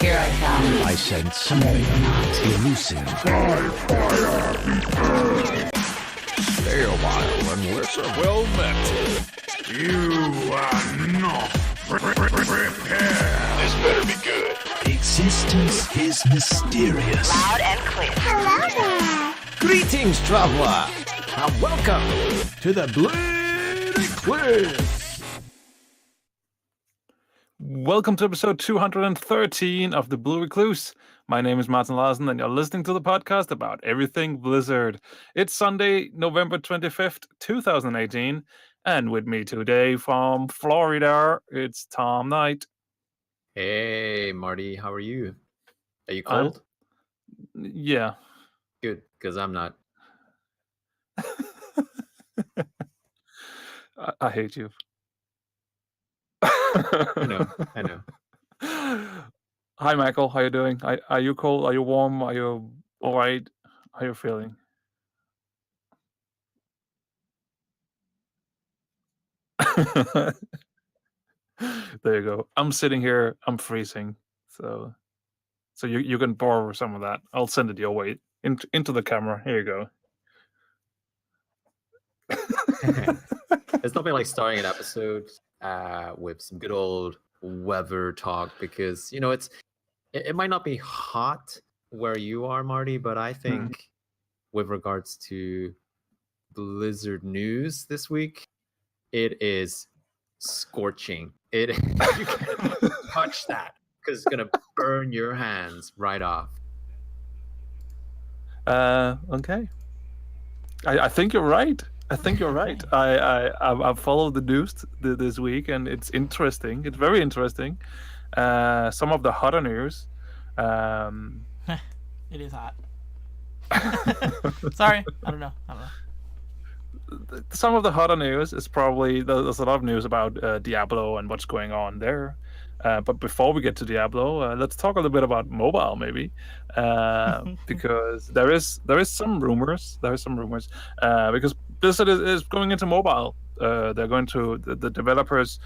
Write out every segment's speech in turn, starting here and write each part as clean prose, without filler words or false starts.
Here I come. I sense something elusive. Stay a while and listen. Well met. You are not prepared. This better be good. Existence is mysterious. Loud and clear. Hello there. Greetings, traveler, and welcome to the Blue Recluse. Welcome to episode 213 of the Blue Recluse. My name is Martin Larsen, and you're listening to the podcast about everything Blizzard. It's Sunday, November 25th, 2018, and with me today from Florida, it's Tom Knight. Hey, Marty, how are you? Are you cold? Yeah. Good, because I'm not. I hate you. I know. Hi, Michael. How you doing? Are you cold? Are you warm? Are you all right? How are you feeling? There you go. I'm sitting here. I'm freezing. So you can borrow some of that. I'll send it your way into the camera. Here you go. It's nothing like starting an episode with some good old weather talk because it might not be hot where you are, Marty, but I think with regards to Blizzard news this week, it is scorching. You can't touch that because it's gonna burn your hands right off. Okay. I think you're right. I've followed the news this week, and it's interesting. It's very interesting. Some of the hotter news. It is hot. Sorry, I don't know. Some of the hotter news is probably there's a lot of news about Diablo and what's going on there. But before we get to Diablo, let's talk a little bit about mobile, maybe, because there is some rumors. Because Blizzard is going into mobile. They're going to the developers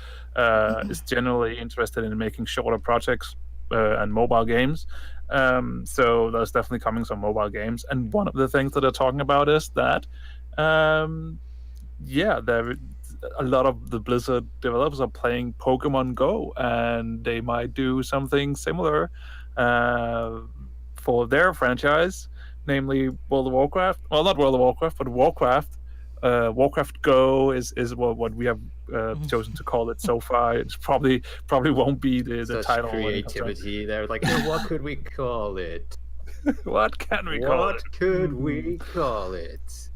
is generally interested in making shorter projects and mobile games. So there's definitely coming some mobile games. And one of the things that they're talking about is that, a lot of the Blizzard developers are playing Pokemon Go, and they might do something similar for their franchise, namely World of Warcraft. Well, not World of Warcraft, but Warcraft. Warcraft Go is what we have chosen to call it so far. It's probably won't be the title. Creativity there, like, what could we call it? What can we call it? What could we call it?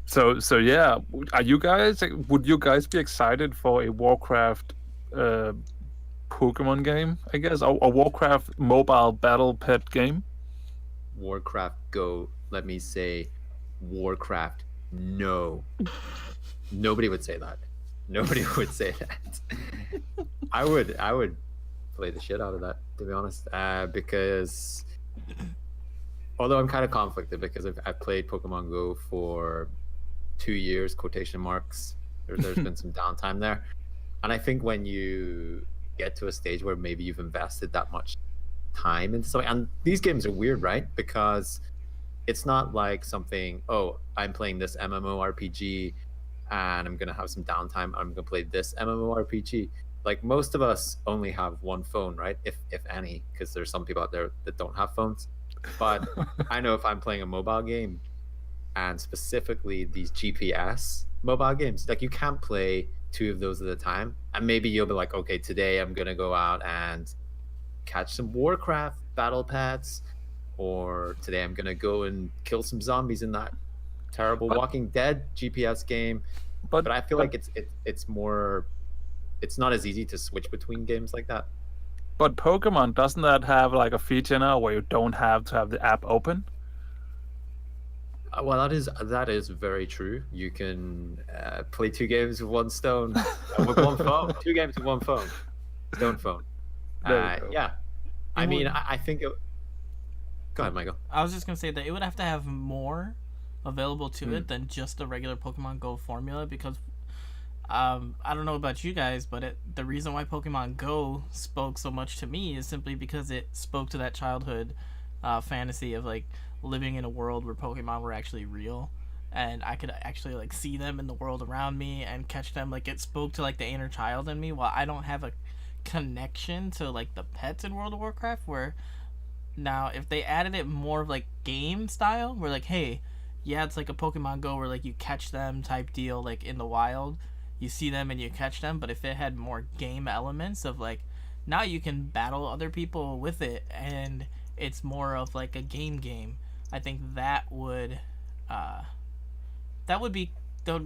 So yeah, would you guys be excited for a Warcraft Pokemon game, I guess, or a Warcraft mobile battle pet game? Warcraft Go, let me say Warcraft, no. Nobody would say that. I would play the shit out of that, to be honest, because although I'm kind of conflicted because I've played Pokemon Go for 2 years, quotation marks. There's been some downtime there. And I think when you get to a stage where maybe you've invested that much time into something, and these games are weird, right? Because it's not like something, I'm playing this MMORPG and I'm going to have some downtime. I'm going to play this MMORPG. Like, most of us only have one phone, right? If any, because there's some people out there that don't have phones. But I know if I'm playing a mobile game, and specifically these GPS mobile games, like, you can't play 2 of those at a time. And maybe you'll be like, okay, today I'm gonna go out and catch some Warcraft battle pets, or today I'm gonna go and kill some zombies in that terrible Walking Dead GPS game. But I feel like it's not as easy to switch between games like that. But Pokemon, doesn't that have like a feature now where you don't have to have the app open? Well, that is very true. You can play 2 games with one stone, with one phone. 2 games with one phone, stone phone. Yeah, I mean, I think. Go ahead, Michael. I was just gonna say that it would have to have more available to it than just the regular Pokemon Go formula, because I don't know about you guys, but the reason why Pokemon Go spoke so much to me is simply because it spoke to that childhood fantasy of like living in a world where Pokemon were actually real, and I could actually like see them in the world around me and catch them. Like it spoke to like the inner child in me. While I don't have a connection to like the pets in World of Warcraft, where now if they added it more of like game style, where like hey, yeah, it's like a Pokemon Go where like you catch them type deal like in the wild, you see them and you catch them. But if it had more game elements of like now you can battle other people with it and it's more of like a game, I think uh that would be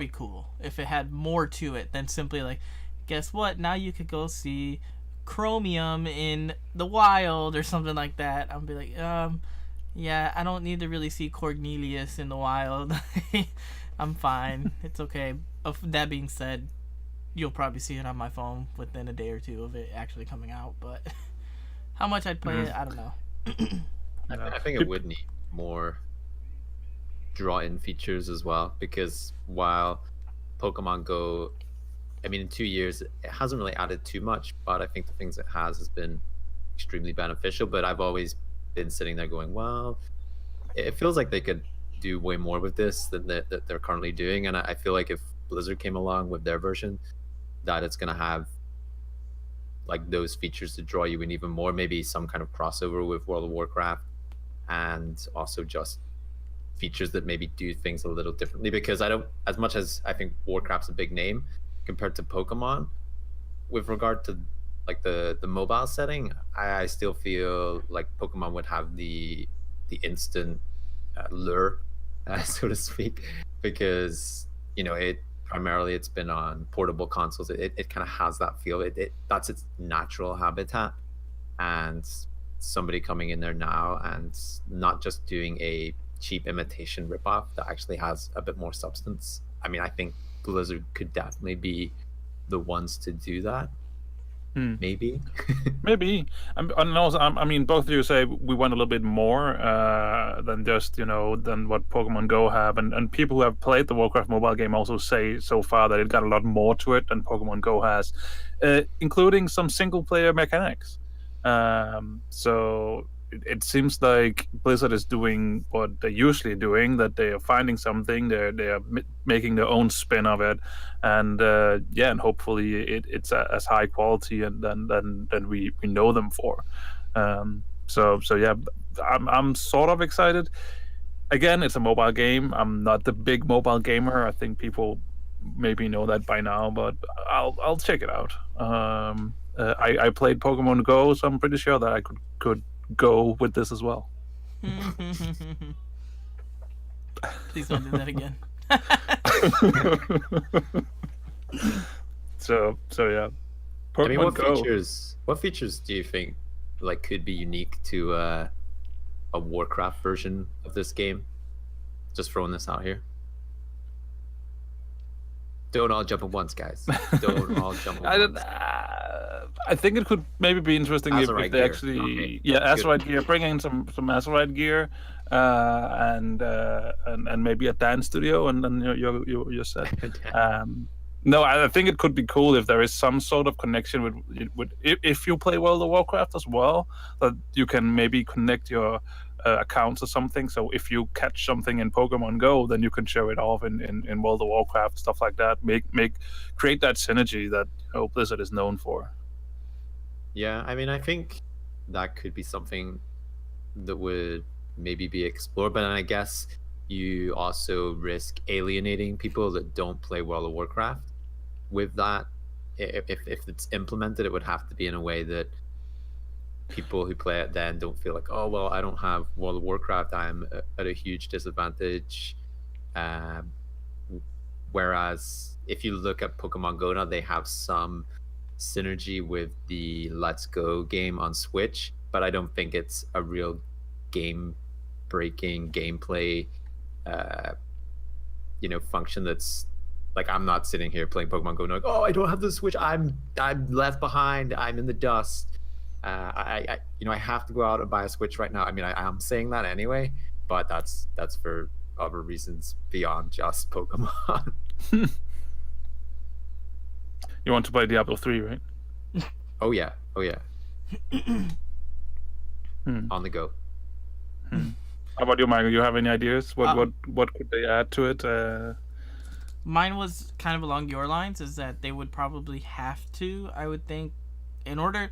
cool if it had more to it than simply like guess what, now you could go see Chromium in the wild or something like that. I'll be like yeah, I don't need to really see Cornelius in the wild. I'm fine. It's okay. That being said, you'll probably see it on my phone within a day or two of it actually coming out. But how much I'd play it, I don't know. I think it would need more draw-in features as well, because while Pokemon Go, I mean, in 2 years, it hasn't really added too much, but I think the things it has been extremely beneficial. But I've always been sitting there going, well, it feels like they could do way more with this than that they're currently doing. And I feel like if Blizzard came along with their version, that it's going to have like those features to draw you in even more, maybe some kind of crossover with World of Warcraft, and also just features that maybe do things a little differently. Because I don't, as much as I think Warcraft's a big name compared to Pokemon, with regard to like the mobile setting, I still feel like Pokemon would have the instant lure, so to speak, because it's been on portable consoles. It kind of has that feel. That's its natural habitat, and somebody coming in there now and not just doing a cheap imitation ripoff that actually has a bit more substance. I mean, I think Blizzard could definitely be the ones to do that. Maybe. Maybe. And also, I mean, both of you say we want a little bit more than just, than what Pokemon Go have. And people who have played the Warcraft mobile game also say so far that it got a lot more to it than Pokemon Go has, including some single-player mechanics. So it seems like Blizzard is doing what they're usually doing, that they are finding something, they are making their own spin of it, and and hopefully it's as high quality and than we know them for. So yeah, I'm sort of excited. Again, it's a mobile game. I'm not the big mobile gamer. I think people maybe know that by now, but I'll check it out. I played Pokemon Go, so I'm pretty sure that I could go with this as well. Please don't do that again. So yeah. I mean, Pokemon what features do you think like could be unique to a Warcraft version of this game? Just throwing this out here. Don't all jump at once, guys. Don't all jump at once. I think it could maybe be interesting if they gear. actually, Azerite gear, bring in some Azerite gear, and maybe a dance studio, and then you're set. No, I think it could be cool if there is some sort of connection with if you play World of Warcraft as well, that you can maybe connect your accounts or something. So if you catch something in Pokemon Go, then you can show it off in World of Warcraft, stuff like that. Create that synergy that Blizzard is known for. Yeah, I mean, I think that could be something that would maybe be explored, but then I guess you also risk alienating people that don't play World of Warcraft with that. If it's implemented, it would have to be in a way that people who play it then don't feel like, oh, well, I don't have World of Warcraft, I'm at a huge disadvantage. Whereas if you look at Pokemon Go now, they have some synergy with the Let's Go game on Switch, but I don't think it's a real game-breaking gameplay function that's like, I'm not sitting here playing Pokemon Go like, oh, I don't have the Switch, I'm left behind, I'm in the dust. I have to go out and buy a Switch right now. I mean, I'm saying that anyway, but that's for other reasons beyond just Pokemon. You want to play Diablo 3, right? Oh yeah. Hmm. On the go. How about you, Michael? You have any ideas? What Um, what could they add to it? Mine was kind of along your lines, is that they would probably have to, I would think, in order.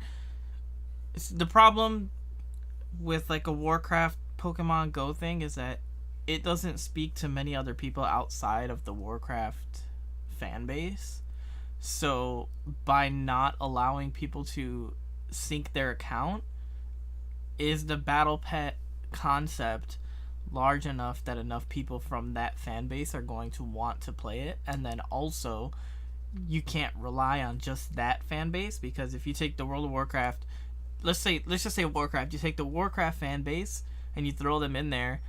The problem with like a Warcraft Pokemon Go thing is that it doesn't speak to many other people outside of the Warcraft fan base. So by not allowing people to sync their account, is the battle pet concept large enough that enough people from that fan base are going to want to play it? And then also, you can't rely on just that fan base, because if you take the World of Warcraft, let's just say Warcraft, you take the Warcraft fan base and you throw them in there,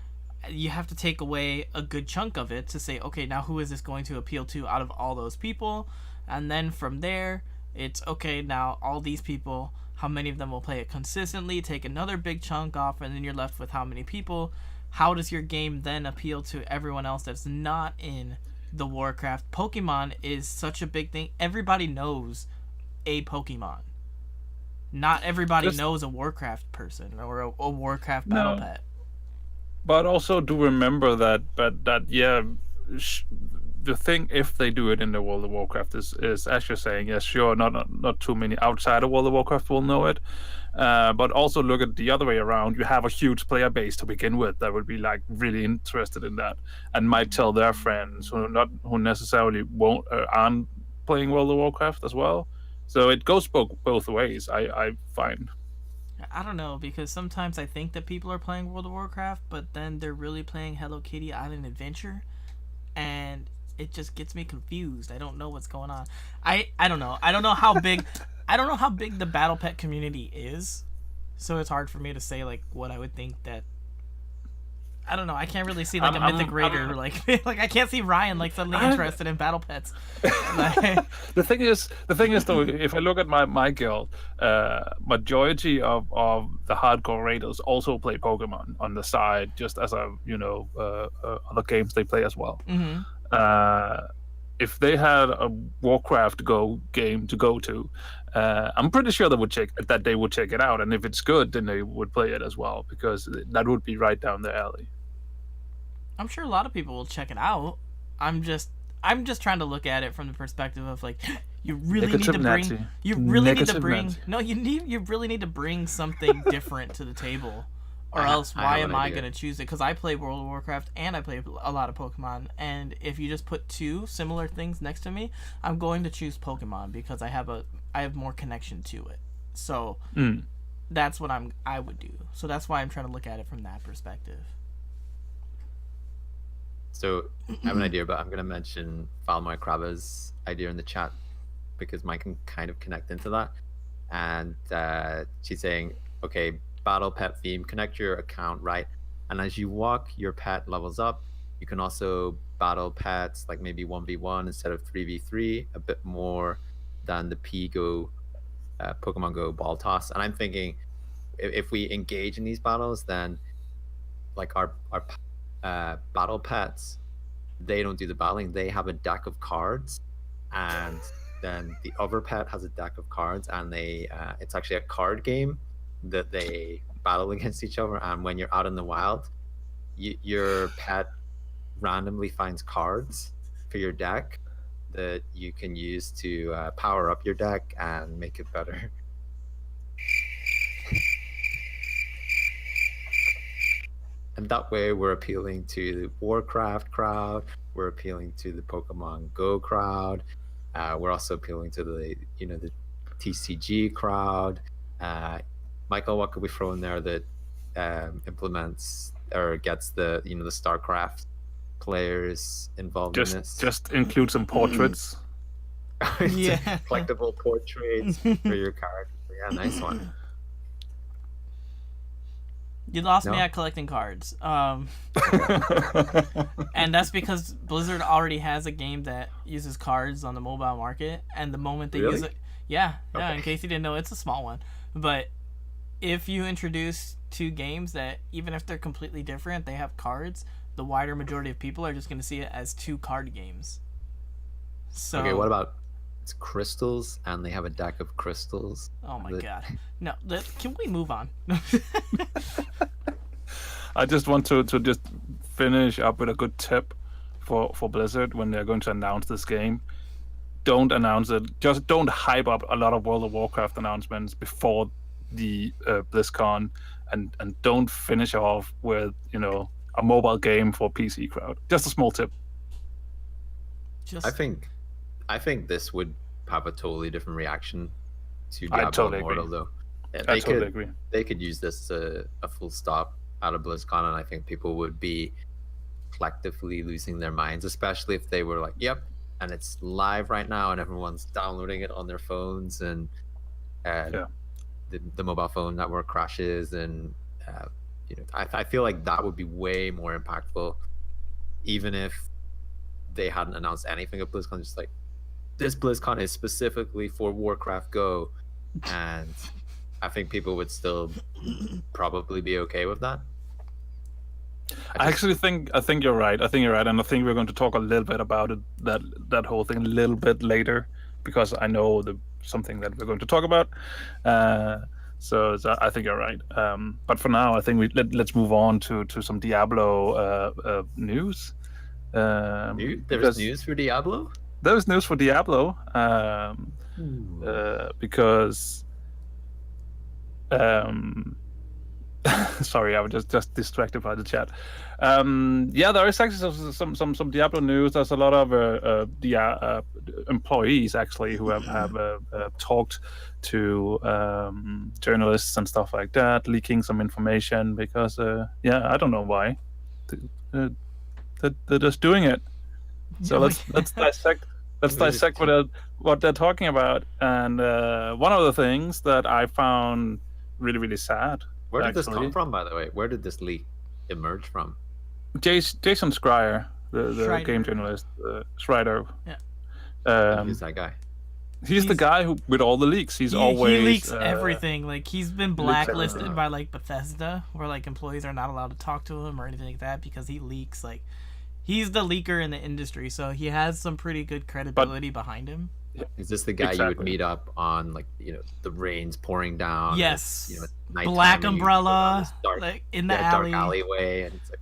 you have to take away a good chunk of it to say, okay, now who is this going to appeal to out of all those people? And then from there, it's okay, now all these people, how many of them will play it consistently? Take another big chunk off, and then you're left with how many people. How does your game then appeal to everyone else that's not in the Warcraft? Pokemon is such a big thing. Everybody knows a Pokemon. Not everybody knows a Warcraft person or a Warcraft battle pet. But also do remember that the thing, if they do it in the World of Warcraft, is as you're saying, yes, sure, not too many outside of World of Warcraft will know it. But also look at the other way around. You have a huge player base to begin with that would be like really interested in that and might tell their friends who necessarily aren't playing World of Warcraft as well. So it goes both ways. I find. I don't know, because sometimes I think that people are playing World of Warcraft, but then they're really playing Hello Kitty Island Adventure, and it just gets me confused. I don't know what's going on. I don't know. I don't know how big the battle pet community is. So it's hard for me to say like what I would think that. I don't know. I can't really see like a Mythic Raider like I can't see Ryan like suddenly interested in battle pets. The thing is though, if I look at my guild, majority of the hardcore raiders also play Pokemon on the side, just as other games they play as well. Mm-hmm. If they had a Warcraft game to go to, I'm pretty sure they would check it out, and if it's good, then they would play it as well, because that would be right down their alley. I'm sure a lot of people will check it out. I'm just trying to look at it from the perspective of like, you really need to bring something different to the table, or else why am I going to choose it? Because I play World of Warcraft and I play a lot of Pokemon, and if you just put two similar things next to me, I'm going to choose Pokemon because I have more connection to it. So that's what I would do. So that's why I'm trying to look at it from that perspective. So I have an idea, but I'm going to mention Falmar Kraba's idea in the chat because mine can kind of connect into that. And she's saying, okay, battle pet theme, connect your account, right? And as you walk, your pet levels up. You can also battle pets like maybe 1v1 instead of 3v3, a bit more than the Pokemon Go ball toss. And I'm thinking, if we engage in these battles, then like our battle pets, they don't do the battling. They have a deck of cards, and then the other pet has a deck of cards, and it's actually a card game that they battle against each other. And when you're out in the wild, your pet randomly finds cards for your deck that you can use to power up your deck and make it better. And that way we're appealing to the Warcraft crowd, we're appealing to the Pokemon Go crowd, we're also appealing to the TCG crowd. Michael, what could we throw in there that implements or gets the the StarCraft players involved in this? Just include some portraits. Yeah. Collectible portraits for your character. Yeah, nice one. You lost me at collecting cards. And that's because Blizzard already has a game that uses cards on the mobile market, and the moment they use it, in case you didn't know, it's a small one. But if you introduce two games that, even if they're completely different, they have cards, the wider majority of people are just going to see it as two card games. So okay, what about it's crystals, and they have a deck of crystals. Oh my The- god. No, can we move on? I just want to just finish up with a good tip for Blizzard when they're going to announce this game. Don't announce it. Just don't hype up a lot of World of Warcraft announcements before the BlizzCon, and don't finish off with a mobile game for PC crowd. Just a small tip. Just I think this would have a totally different reaction to I Diablo totally Immortal, agree. though. Yeah, I totally agree. They could use this to a full stop out of BlizzCon, and I think people would be collectively losing their minds, especially if they were like, "Yep," and it's live right now, and everyone's downloading it on their phones, and the mobile phone network crashes, and I feel like that would be way more impactful, even if they hadn't announced anything at BlizzCon. Just like, this BlizzCon is specifically for Warcraft Go, and I think people would still probably be okay with that. I think you're right. I think you're right, and I think we're going to talk a little bit about it, that whole thing a little bit later, because I know something that we're going to talk about. So I think you're right. But for now, I think let's move on to some Diablo news. There's news for Diablo? There's news for Diablo, because sorry, I was just distracted by the chat. There is actually some Diablo news. There's a lot of employees actually who have talked to journalists and stuff like that, leaking some information because I don't know why. They're just doing it. So let's dissect. Let's dissect what they're talking about. And one of the things that I found really, really sad. Where did this come from, by the way? Where did this leak emerge from? Jason Schreier, the Schreider. game journalist, Schreider. Yeah. Who's that guy? He's the guy who with all the leaks. He leaks everything. Like, he's been blacklisted everything. by like Bethesda, where like employees are not allowed to talk to him or anything like that because he leaks. Like, he's the leaker in the industry, so he has some pretty good credibility behind him. Is this the guy you would meet up on, like, the rain's pouring down? Yes. It's, nighttime, Black and you go down umbrella, this dark, like in the alley. dark alleyway, and it's like,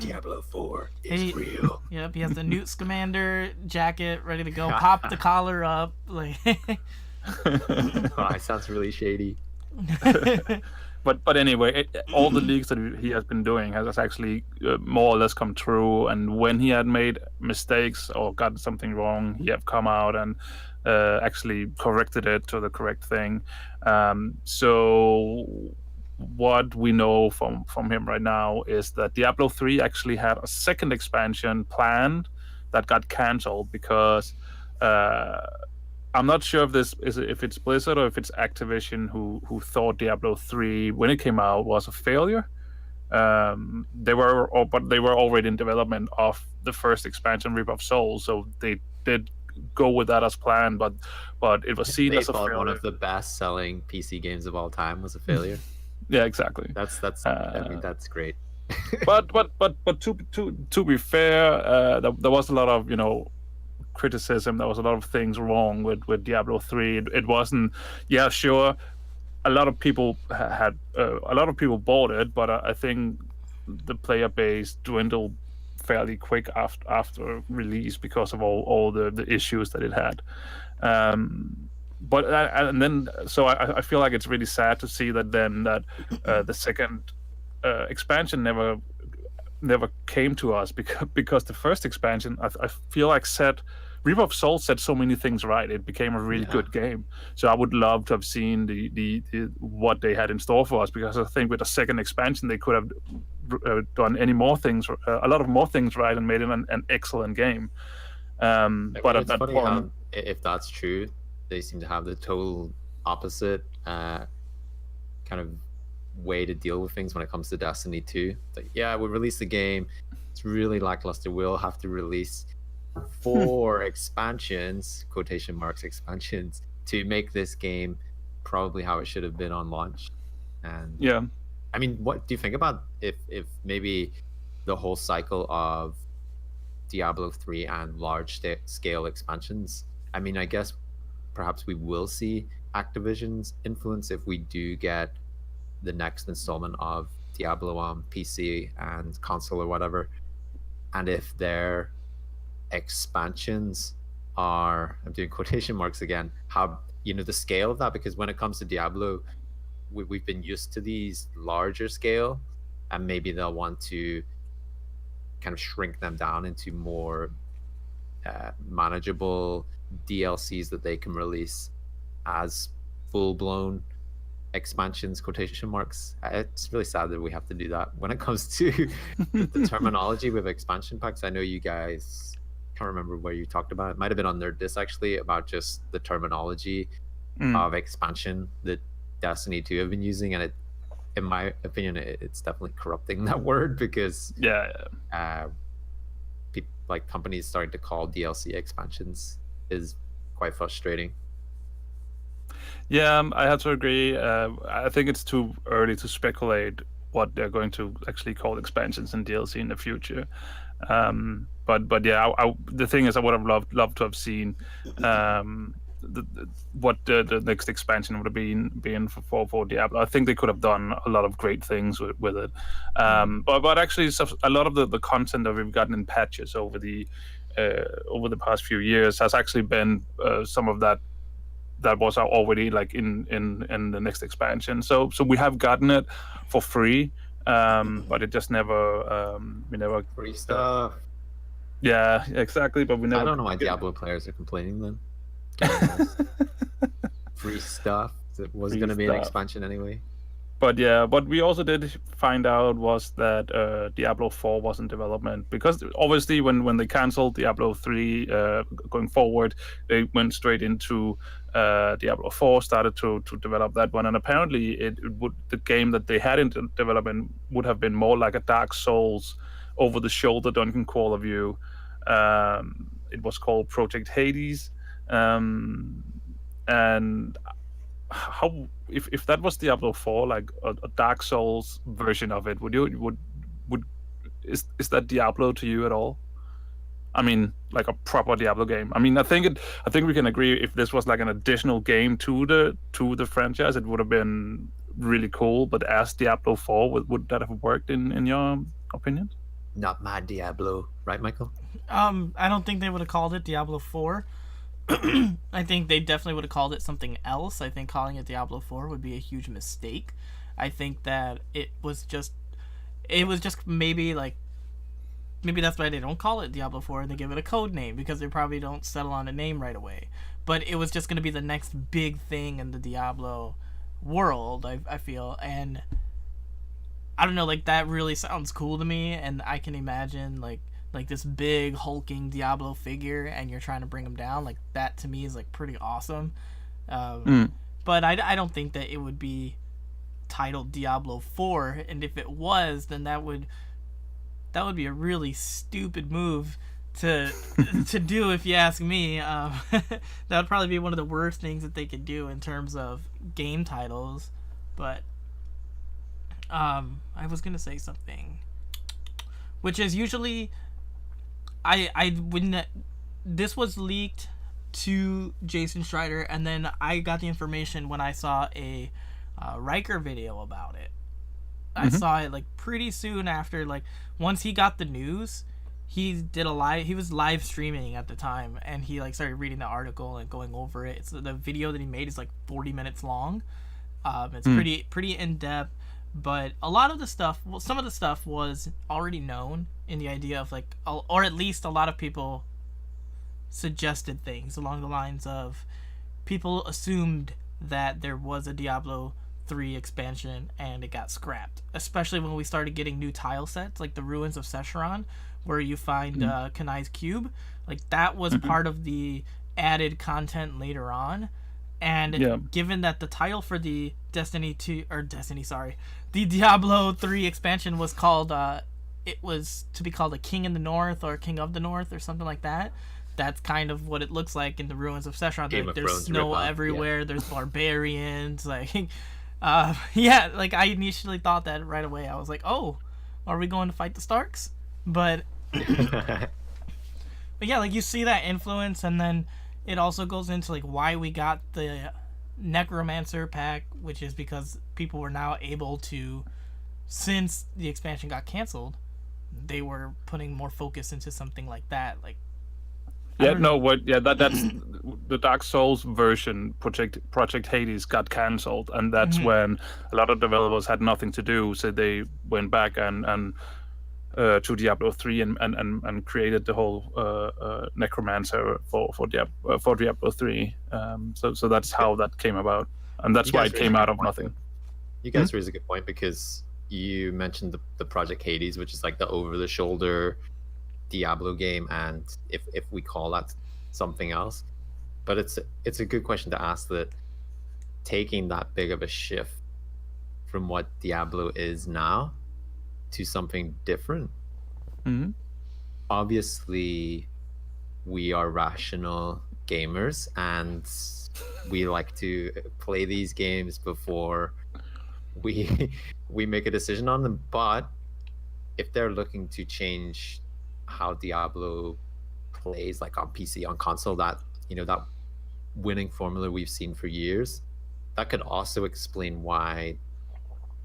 Diablo 4 is real. Yep, he has the Newt Scamander jacket ready to go. Pop the collar up, like. Oh, it sounds really shady. But anyway, all the leaks that he has been doing has actually more or less come true. And when he had made mistakes or got something wrong, he have come out and actually corrected it to the correct thing. So what we know from him right now is that Diablo 3 actually had a second expansion planned that got canceled because I'm not sure if it's Blizzard or if it's Activision who thought Diablo 3 when it came out was a failure. They were already in development of the first expansion, Reap of Souls, so they did go with that as planned. But it was seen as a failure. One of the best-selling PC games of all time was a failure. Yeah, exactly. That's that's great. but to be fair, there was a lot of criticism. There was a lot of things wrong with Diablo 3. It wasn't. Yeah, sure. A lot of people had a lot of people bought it, but I think the player base dwindled fairly quick after release because of all the issues that it had. But and then so I feel like it's really sad to see that the second expansion never came to us because the first expansion I feel like Reap of Souls set so many things right. It became a really good game. So I would love to have seen the what they had in store for us, because I think with the second expansion they could have done a lot of more things right and made it an excellent game. But at that funny point, how, if that's true, they seem to have the total opposite kind of way to deal with things when it comes to Destiny 2. Like, we'll release the game. It's really lackluster. We'll have to release 4 expansions, quotation marks, expansions, to make this game probably how it should have been on launch. And I mean, what do you think about if maybe the whole cycle of Diablo 3 and large scale expansions? I mean, I guess perhaps we will see Activision's influence if we do get the next installment of Diablo on PC and console or whatever, and if their expansions are, I'm doing quotation marks again, how, you know, the scale of that, because when it comes to Diablo, we've been used to these larger scale, and maybe they'll want to kind of shrink them down into more manageable DLCs that they can release as full-blown expansions, quotation marks. It's really sad that we have to do that when it comes to the terminology with expansion packs. I know you guys, can't remember where you talked about it, might have been on Nerd Disc actually, about just the terminology of expansion that Destiny 2 have been using, and it, in my opinion, it's definitely corrupting that word, because like companies starting to call DLC expansions is quite frustrating. Yeah, I have to agree. I think it's too early to speculate what they're going to actually call expansions and DLC in the future. But yeah, the thing is, I would have loved to have seen what the next expansion would have been for Diablo. I think they could have done a lot of great things with it. But actually, a lot of the content that we've gotten in patches over the past few years has actually been some of that was already like in the next expansion. So we have gotten it for free, but it just never we never Free stuff. Yeah, exactly. But we never. I don't know why Diablo players are complaining then. Free stuff that was going to be an expansion anyway. But yeah, what we also did find out was that Diablo 4 was in development, because obviously when they canceled Diablo 3 going forward, they went straight into Diablo 4, started to develop that one, and apparently the game that they had in development would have been more like a Dark Souls over-the-shoulder dungeon crawler view. It was called Project Hades, and how if that was Diablo 4, like a Dark Souls version of it, is that Diablo to you at all? I mean, like a proper Diablo game. I mean, I think we can agree, if this was like an additional game to the franchise, it would have been really cool. But as Diablo 4, would that have worked in your opinion? Not my Diablo, right, Michael? I don't think they would have called it Diablo 4. I think they definitely would have called it something else. I think calling it Diablo 4 would be a huge mistake. I think that it was just maybe that's why they don't call it Diablo 4 and they give it a code name, because they probably don't settle on a name right away. But it was just going to be the next big thing in the Diablo world, I feel. And I don't know, like, that really sounds cool to me, and I can imagine like this big hulking Diablo figure and you're trying to bring him down. Like, that to me is like pretty awesome. But I don't think that it would be titled Diablo 4, and if it was, then that would be a really stupid move to do, if you ask me. That would probably be one of the worst things that they could do in terms of game titles. But I was gonna say something, which is usually when this was leaked to Jason Schreider, and then I got the information when I saw a Riker video about it. I saw it like pretty soon after, like once he got the news, he was live streaming at the time, and he like started reading the article and going over it. It's the video that he made is like 40 minutes long. It's pretty in depth, but a lot of the stuff, some of the stuff was already known in the idea of like, or at least a lot of people suggested things along the lines of, people assumed that there was a Diablo 3 expansion and it got scrapped, especially when we started getting new tile sets like the Ruins of Sescheron, where you find Kanai's cube. Like, that was part of the added content later on. And given that the title for the the Diablo 3 expansion was called it was to be called a King in the North or King of the North or something like that. That's kind of what it looks like in the Ruins of Sescheron. There's snow everywhere. Yeah. There's barbarians. Like, like I initially thought that right away. I was like, oh, are we going to fight the Starks? But yeah, like you see that influence, and then it also goes into like why we got the Necromancer pack, which is because people were now able to, since the expansion got canceled, they were putting more focus into something like that. Like, Yeah, no, what? Yeah, that's the Dark Souls version. Project Hades got cancelled, and that's when a lot of developers had nothing to do, so they went back and to Diablo 3 and created the whole Necromancer for Diablo 3. So that's how that came about, and that's You why guys it raise came a out good of point, nothing. You guys raise a good point because you mentioned the Project Hades, which is like the over-the-shoulder Diablo game, and if we call that something else, but it's a good question to ask, that taking that big of a shift from what Diablo is now to something different. Mhm. Obviously, we are rational gamers and we like to play these games before we we make a decision on them. But if they're looking to change how Diablo plays, like on PC, on console, that that winning formula we've seen for years, that could also explain why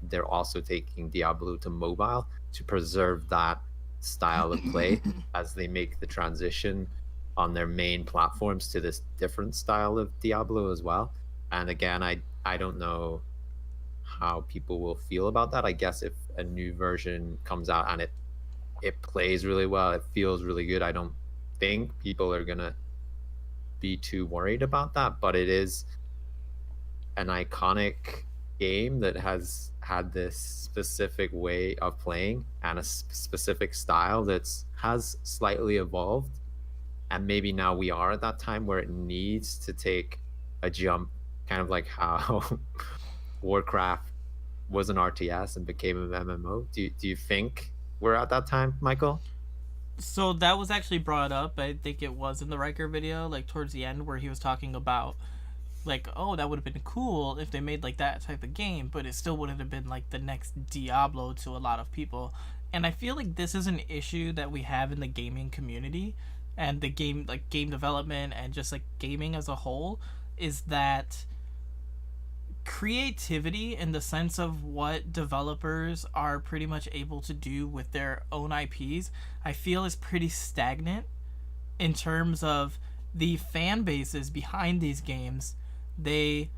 they're also taking Diablo to mobile, to preserve that style of play as they make the transition on their main platforms to this different style of Diablo as well. And again, I don't know how people will feel about that. I guess if a new version comes out and it plays really well, it feels really good, I don't think people are gonna be too worried about that. But it is an iconic game that has had this specific way of playing and a specific style that's has slightly evolved, and maybe now we are at that time where it needs to take a jump, kind of like how Warcraft was an RTS and became an MMO. Do you think we're at that time, Michael? So that was actually brought up. I think it was in the Riker video, like towards the end, where he was talking about, like, oh, that would have been cool if they made like that type of game, but it still wouldn't have been like the next Diablo to a lot of people. And I feel like this is an issue that we have in the gaming community and the game, like game development and just like gaming as a whole, is that creativity in the sense of what developers are pretty much able to do with their own IPs, I feel is pretty stagnant in terms of the fan bases behind these games. They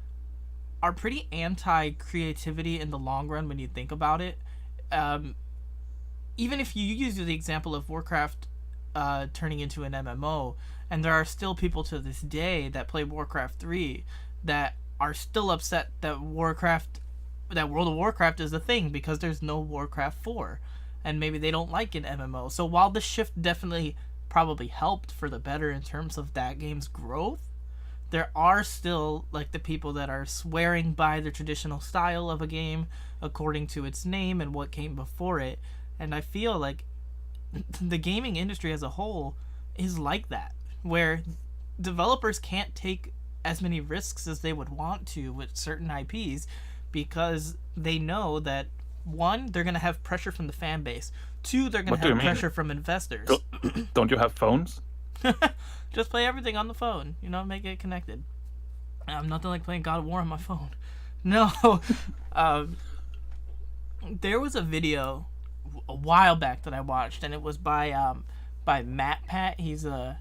are pretty anti-creativity in the long run when you think about it. Even if you use the example of Warcraft turning into an MMO, and there are still people to this day that play Warcraft 3 that are still upset that World of Warcraft is a thing because there's no Warcraft 4, and maybe they don't like an MMO. So while the shift definitely probably helped for the better in terms of that game's growth, there are still like the people that are swearing by the traditional style of a game according to its name and what came before it. And I feel like the gaming industry as a whole is like that, where developers can't take as many risks as they would want to with certain IPs because they know that, one, they're going to have pressure from the fan base, two, they're going to have pressure from investors. Don't you have phones? Just play everything on the phone, make it connected. I'm nothing like playing God of War on my phone. No. There was a video a while back that I watched, and it was by Matt Pat. He's a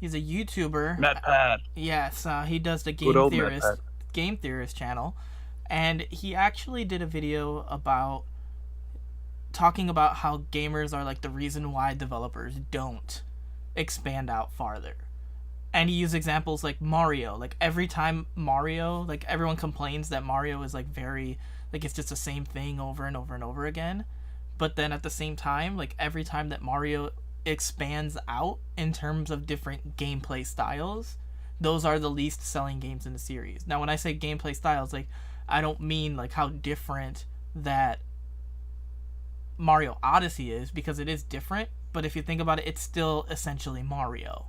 YouTuber. Matt Pat. Yes, he does the Game Theorist channel, and he actually did a video about talking about how gamers are like the reason why developers don't expand out farther. And he used examples like Mario. Like every time Mario, like everyone complains that Mario is like very, like it's just the same thing over and over and over again. But then at the same time, like every time that Mario expands out in terms of different gameplay styles, those are the least selling games in the series. Now when I say gameplay styles, like I don't mean like how different that Mario Odyssey is, because it is different, but if you think about it, it's still essentially Mario.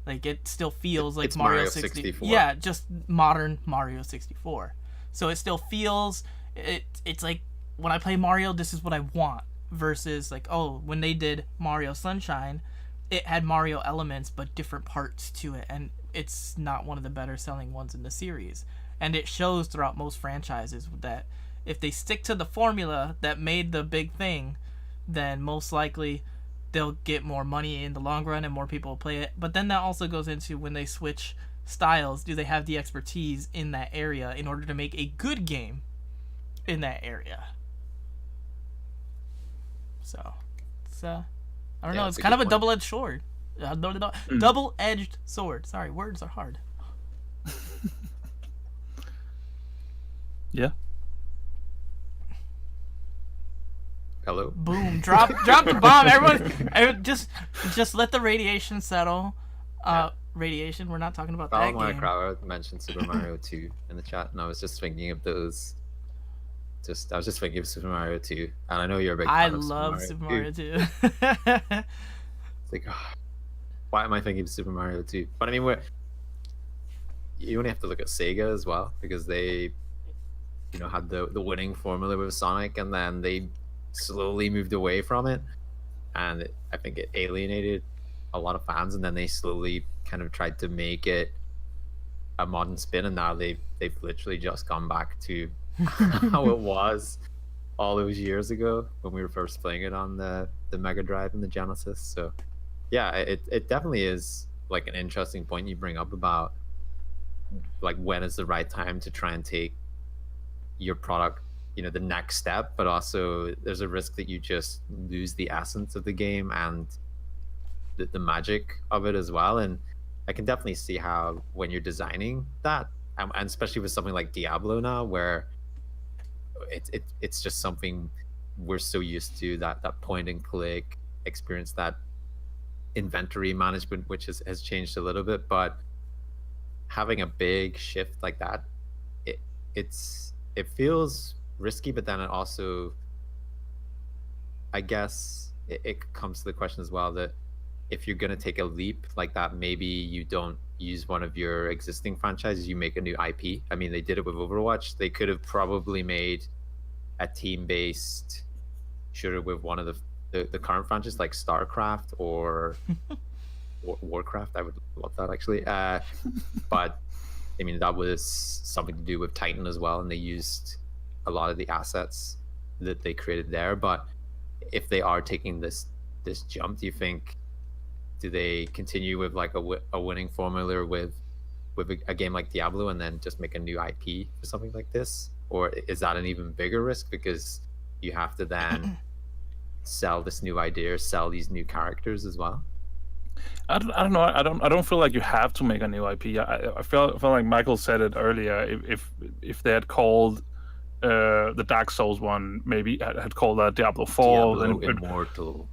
Like it still feels like Mario 64. Yeah, just modern Mario 64. So it still feels it's like when I play Mario, this is what I want, versus like, oh, when they did Mario Sunshine, it had Mario elements but different parts to it, and it's not one of the better selling ones in the series. And it shows throughout most franchises that if they stick to the formula that made the big thing, then most likely they'll get more money in the long run and more people will play it. But then that also goes into when they switch styles, do they have the expertise in that area in order to make a good game in that area? So it's I don't know, it's kind of a double-edged sword. Double-edged sword. Sorry, words are hard. Yeah. Hello. Boom! Drop the bomb, everyone. Just let the radiation settle. Radiation. We're not talking about that game. Crowd mentioned Super Mario 2 in the chat, and I was just thinking of those. I was just thinking of Super Mario 2, and I know you're a big fan I of love Super Mario 2. It's like, why am I thinking of Super Mario 2? But I mean, you only have to look at Sega as well, because they, had the winning formula with Sonic, and then they slowly moved away from it, and I think it alienated a lot of fans, and then they slowly kind of tried to make it a modern spin, and now they've literally just gone back to how it was all those years ago when we were first playing it on the Mega Drive and the Genesis. So yeah, it definitely is like an interesting point you bring up about like when is the right time to try and take your product the next step, but also there's a risk that you just lose the essence of the game and the magic of it as well. And I can definitely see how when you're designing that, and especially with something like Diablo now, where it's just something we're so used to, that point and click experience, that inventory management, which has changed a little bit, but having a big shift like that, it feels risky, but then it also, I guess it comes to the question as well that if you're going to take a leap like that, maybe you don't use one of your existing franchises, you make a new IP. I mean, they did it with Overwatch. They could have probably made a team-based shooter with one of the current franchises, like StarCraft or Warcraft. I would love that, actually. But I mean, that was something to do with Titan as well, and they used a lot of the assets that they created there. But if they are taking this jump, do you think, do they continue with like a winning formula with a game like Diablo and then just make a new IP for something like this? Or is that an even bigger risk because you have to then sell this new idea, sell these new characters as well? I don't know. I don't feel like you have to make a new IP. I feel like Michael said it earlier. If they had called the Dark Souls one, maybe had called that Diablo 4, Diablo then Immortal.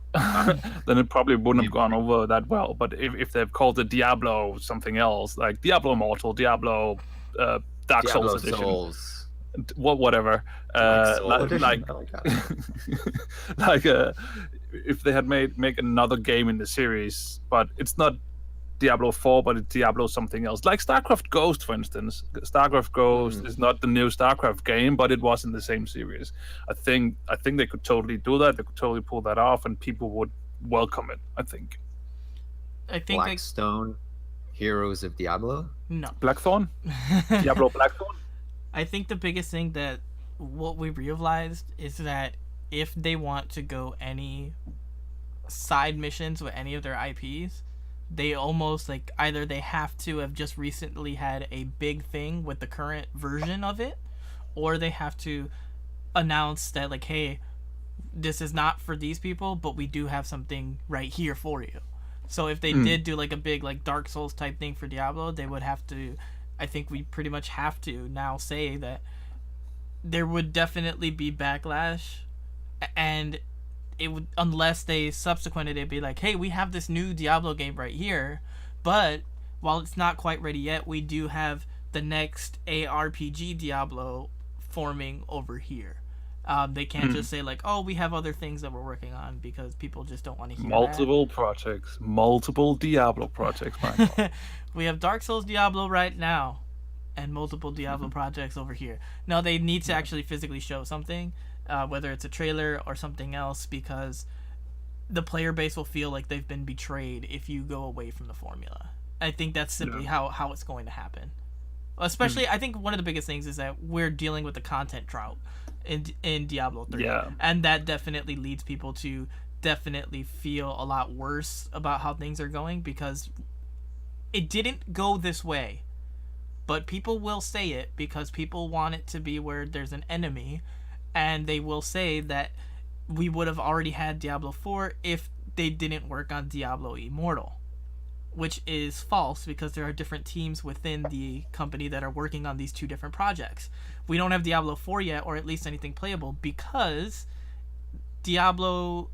then it probably wouldn't have gone over that well. But if they've called it Diablo something else, like Diablo Immortal, Diablo Dark Diablo Souls edition, Souls. whatever, if they had make another game in the series, but it's not Diablo 4, but it's Diablo something else, like StarCraft Ghost, for instance. StarCraft Ghost is not the new StarCraft game, but it was in the same series. I think they could totally do that. They could totally pull that off, and people would welcome it. I think Blackstone, Heroes of Diablo. No. Blackthorn, Diablo Blackthorn. I think the biggest thing that what we realized is that if they want to go any side missions with any of their IPs, they almost like either they have to have just recently had a big thing with the current version of it, or they have to announce that like, hey, this is not for these people, but we do have something right here for you. So if they did do like a big like Dark Souls type thing for Diablo, they would have to, I think we pretty much have to now say that there would definitely be backlash, and it would, unless they subsequently they'd be like, hey, we have this new Diablo game right here, but while it's not quite ready yet, we do have the next ARPG Diablo forming over here. They can't just say like, oh, we have other things that we're working on, because people just don't want to hear multiple projects, multiple Diablo projects. We have Dark Souls Diablo right now, and multiple Diablo projects over here. No, they need to actually physically show something, whether it's a trailer or something else, because the player base will feel like they've been betrayed if you go away from the formula. I think that's simply how it's going to happen. Especially, I think one of the biggest things is that we're dealing with the content drought in Diablo 3. Yeah. And that definitely leads people to definitely feel a lot worse about how things are going, because it didn't go this way. But people will say it because people want it to be where there's an enemy, and they will say that we would have already had Diablo 4 if they didn't work on Diablo Immortal. Which is false, because there are different teams within the company that are working on these two different projects. We don't have Diablo 4 yet, or at least anything playable, because Diablo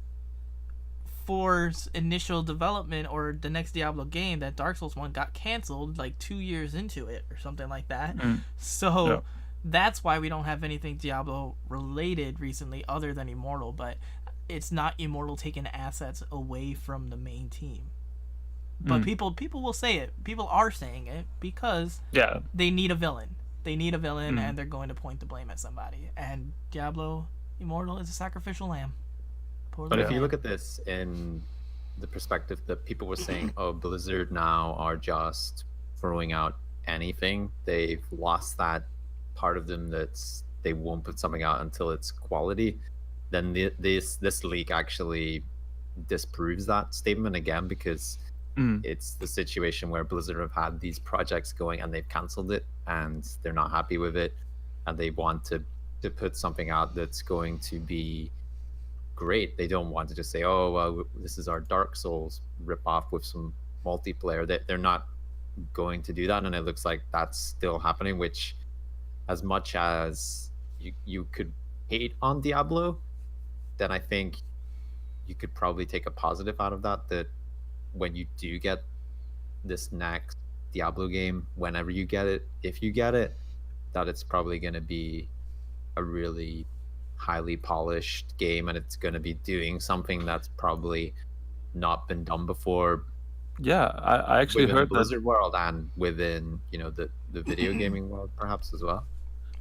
4's initial development, or the next Diablo game, that Dark Souls one, got canceled like 2 years into it or something like that. So that's why we don't have anything Diablo related recently other than Immortal, but it's not Immortal taking assets away from the main team. But people will say it. People are saying it because they need a villain. They need a villain, and they're going to point the blame at somebody. And Diablo Immortal is a sacrificial lamb. But if you look at this in the perspective that people were saying, oh, Blizzard now are just throwing out anything. They've lost that part of them that's they won't put something out until it's quality. Then this leak actually disproves that statement again, because it's the situation where Blizzard have had these projects going and they've canceled it and they're not happy with it, and they want to put something out that's going to be great. They don't want to just say, oh, well, this is our Dark Souls ripoff with some multiplayer. They're not going to do that, and it looks like that's still happening, which, as much as you could hate on Diablo, then I think you could probably take a positive out of that when you do get this next Diablo game, whenever you get it, if you get it, that it's probably going to be a really highly polished game, and it's going to be doing something that's probably not been done before. Yeah, I actually heard the Blizzard world and within the video gaming world perhaps as well.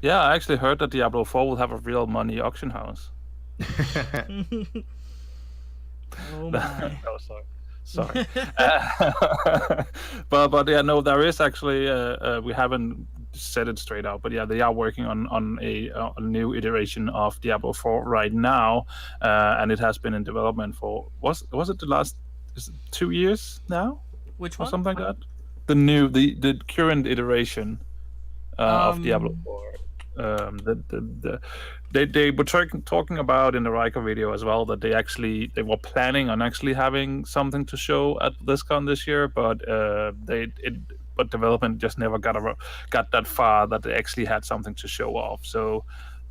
Yeah, I actually heard that Diablo 4 will have a real money auction house. Oh my. No, sorry. But yeah, no, there is actually we haven't said it straight out, but yeah, they are working on a new iteration of Diablo 4 right now, and it has been in development for was it the last 2 years now? Which or one? something like that? The current iteration of Diablo 4. They were talking about in the Riker video as well that they were planning on actually having something to show at BlizzCon this year, but but development just never got that far that they actually had something to show off. So,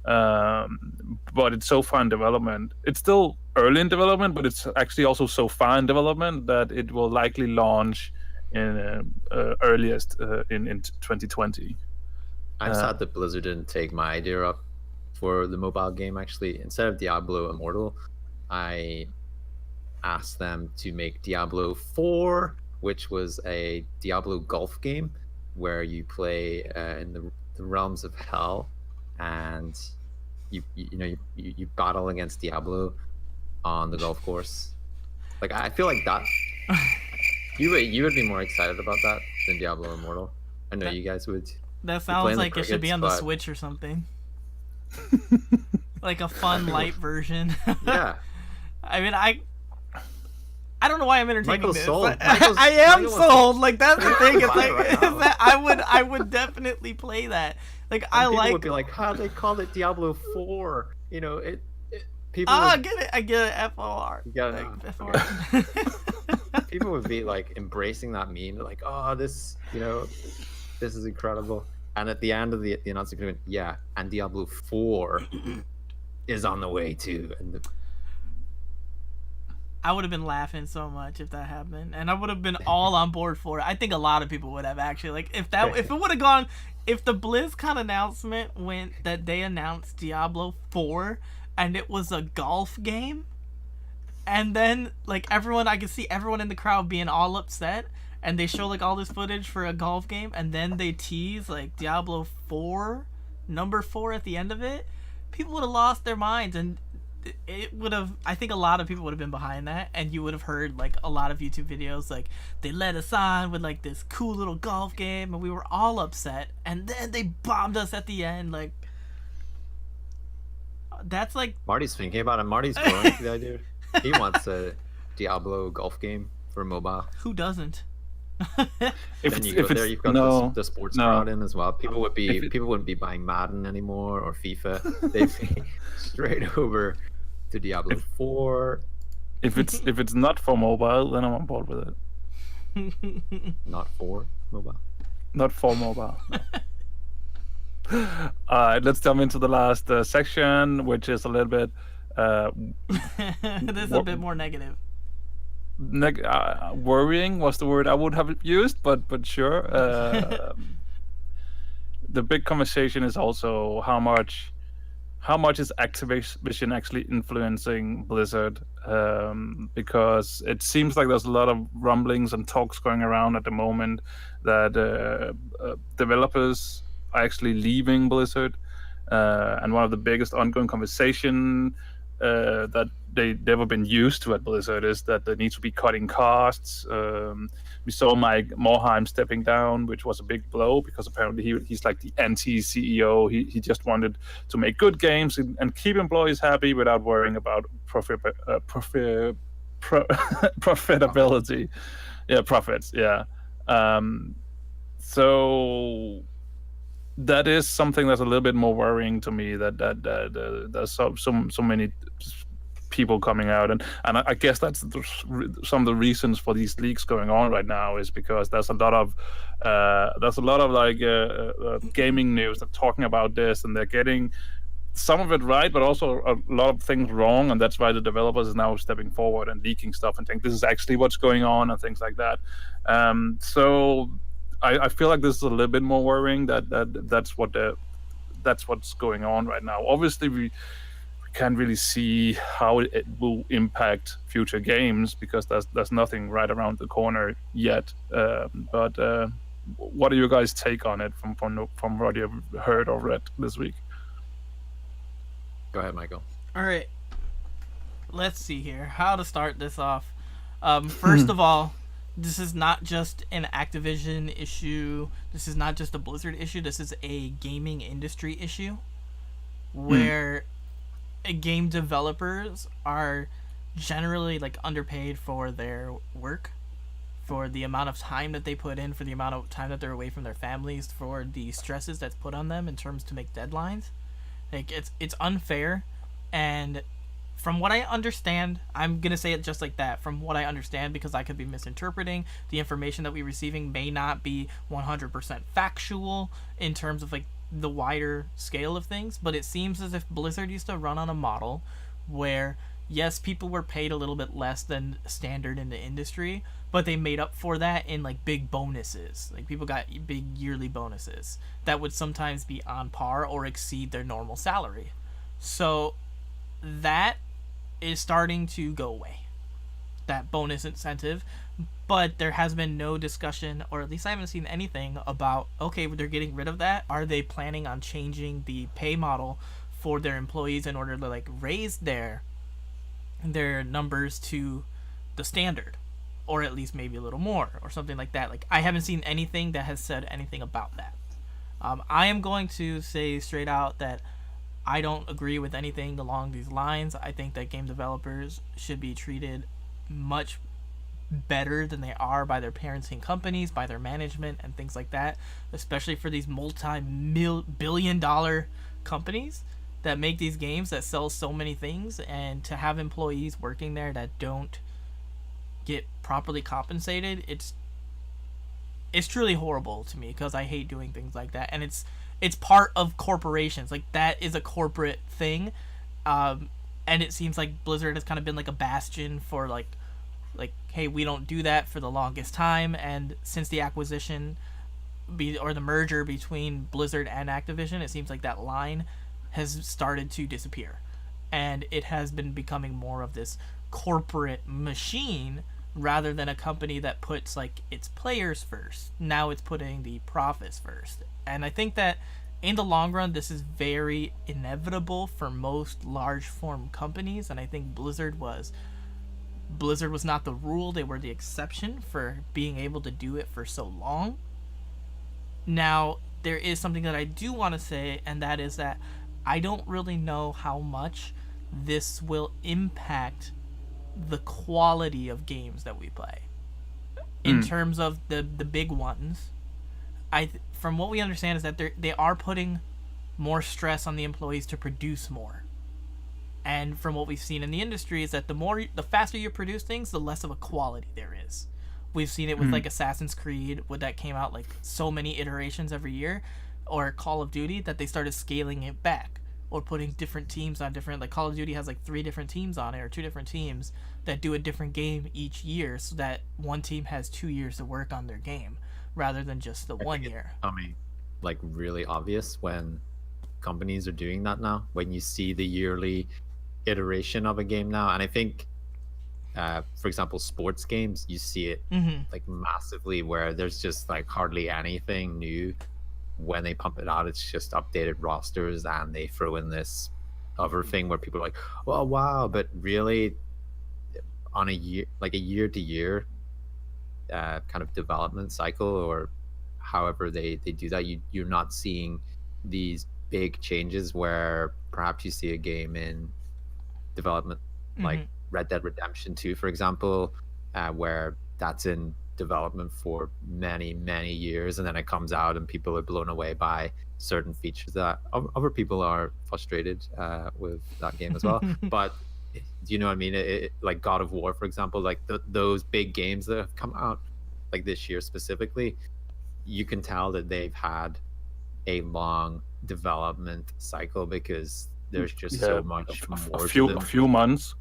but it's so far in development. It's still early in development, but it's actually also so far in development that it will likely launch in earliest in 2020. I'm sad that Blizzard didn't take my idea up for the mobile game. Actually, instead of Diablo Immortal, I asked them to make Diablo 4, which was a Diablo golf game where you play in the realms of hell, and you battle against Diablo on the golf course. Like, I feel like that you would be more excited about that than Diablo Immortal. I know you guys would. That sounds like it should be on the Switch or something. Like a fun light version. Yeah. I mean, I don't know why I'm entertaining Michael's this. sold. I am sold. Like, that's the thing. It's like right is that I would definitely play that. Like, and people would be like, how they call it Diablo 4? People. I get it. I get it. FOR. You got it. Like, FOR. Okay. People would be like embracing that meme. Like, oh, this is incredible. And at the end of the announcement, yeah, and Diablo 4 is on the way too. And I would have been laughing so much if that happened, and I would have been all on board for it. I think a lot of people would have actually. Like, if it would have gone, if the BlizzCon announcement went that they announced Diablo 4 and it was a golf game, and then like I could see everyone in the crowd being all upset. And they show like all this footage for a golf game, and then they tease like Diablo 4, number 4 at the end of it. People would have lost their minds, and it would have, I think a lot of people would have been behind that, and you would have heard like a lot of YouTube videos like they let us on with like this cool little golf game and we were all upset, and then they bombed us at the end. Like, that's like Marty's thinking about it. Marty's going to the idea. He wants a Diablo golf game for mobile. who doesn't? Then you go there. You've got the sports crowd in as well. People wouldn't be buying Madden anymore or FIFA. They'd be straight over to Diablo 4. If it's not for mobile, then I'm on board with it. Not for mobile. Not for mobile. No. Alright, let's jump into the last section, which is a little bit This is a bit more negative. Worrying was the word I would have used, but sure. The big conversation is also how much is Activision actually influencing Blizzard, because it seems like there's a lot of rumblings and talks going around at the moment that developers are actually leaving Blizzard, and one of the biggest ongoing conversation that they've never been used to at Blizzard is that they need to be cutting costs. We saw Mike Morhaime stepping down, which was a big blow because apparently he's like the anti-CEO. He just wanted to make good games and keep employees happy without worrying about profitability. Yeah, profits. Yeah. So that is something that's a little bit more worrying to me. That there's so many people coming out, and I guess that's some of the reasons for these leaks going on right now is because there's a lot of like gaming news that talking about this, and they're getting some of it right, but also a lot of things wrong, and that's why the developers is now stepping forward and leaking stuff and think this is actually what's going on and things like that. So I feel like this is a little bit more worrying that's what's going on right now. Obviously, we can't really see how it will impact future games because there's nothing right around the corner yet. But what do you guys take on it from what you've heard or read this week? Go ahead, Michael. All right, let's see here how to start this off. First of all, this is not just an Activision issue. This is not just a Blizzard issue. This is a gaming industry issue where game developers are generally like underpaid for their work, for the amount of time that they put in, for the amount of time that they're away from their families, for the stresses that's put on them in terms to make deadlines. Like it's unfair, and from what I understand, I'm gonna say it just like that. From what I understand, because I could be misinterpreting the information that we're receiving, may not be 100% factual in terms of like the wider scale of things, but it seems as if Blizzard used to run on a model where yes, people were paid a little bit less than standard in the industry, but they made up for that in like big bonuses. Like people got big yearly bonuses that would sometimes be on par or exceed their normal salary. So that is starting to go away, that bonus incentive. But there has been no discussion, or at least I haven't seen anything about, okay, they're getting rid of that. Are they planning on changing the pay model for their employees in order to like raise their numbers to the standard, or at least maybe a little more or something like that? Like I haven't seen anything that has said anything about that. I am going to say straight out that I don't agree with anything along these lines. I think that game developers should be treated much better than they are by their parenting companies, by their management, and things like that, especially for these multi-billion-dollar companies that make these games that sell so many things, and to have employees working there that don't get properly compensated, it's truly horrible to me, because I hate doing things like that. And it's part of corporations. Like that is a corporate thing, and it seems like Blizzard has kind of been like a bastion for like hey, we don't do that for the longest time. And since the acquisition or the merger between Blizzard and Activision, it seems like that line has started to disappear, and it has been becoming more of this corporate machine rather than a company that puts like its players first. Now it's putting the profits first, and I think that in the long run, this is very inevitable for most large form companies, and I think Blizzard was not the rule, they were the exception for being able to do it for so long. Now, there is something that I do want to say, and that is that I don't really know how much this will impact the quality of games that we play. In terms of the big ones, from what we understand is that they are putting more stress on the employees to produce more. And from what we've seen in the industry is that the faster you produce things, the less of a quality there is. We've seen it with like Assassin's Creed, when that came out like so many iterations every year, or Call of Duty, that they started scaling it back, or putting different teams on different, like Call of Duty has like 3 different teams on it, or 2 different teams that do a different game each year, so that one team has 2 years to work on their game rather than just the 1 year. I mean, like really obvious when companies are doing that now. When you see the yearly iteration of a game now, and I think, for example, sports games, you see it like massively, where there's just like hardly anything new. When they pump it out, it's just updated rosters, and they throw in this other thing where people are like, "Oh wow!" But really, on a year to year kind of development cycle, or however they do that, you're not seeing these big changes where perhaps you see a game in development like Red Dead Redemption 2, for example, where that's in development for many years, and then it comes out and people are blown away by certain features that other people are frustrated with that game as well. But do you know what I mean? Like God of War, for example, like those big games that have come out like this year specifically, you can tell that they've had a long development cycle, because there's just so much more to them. A few months,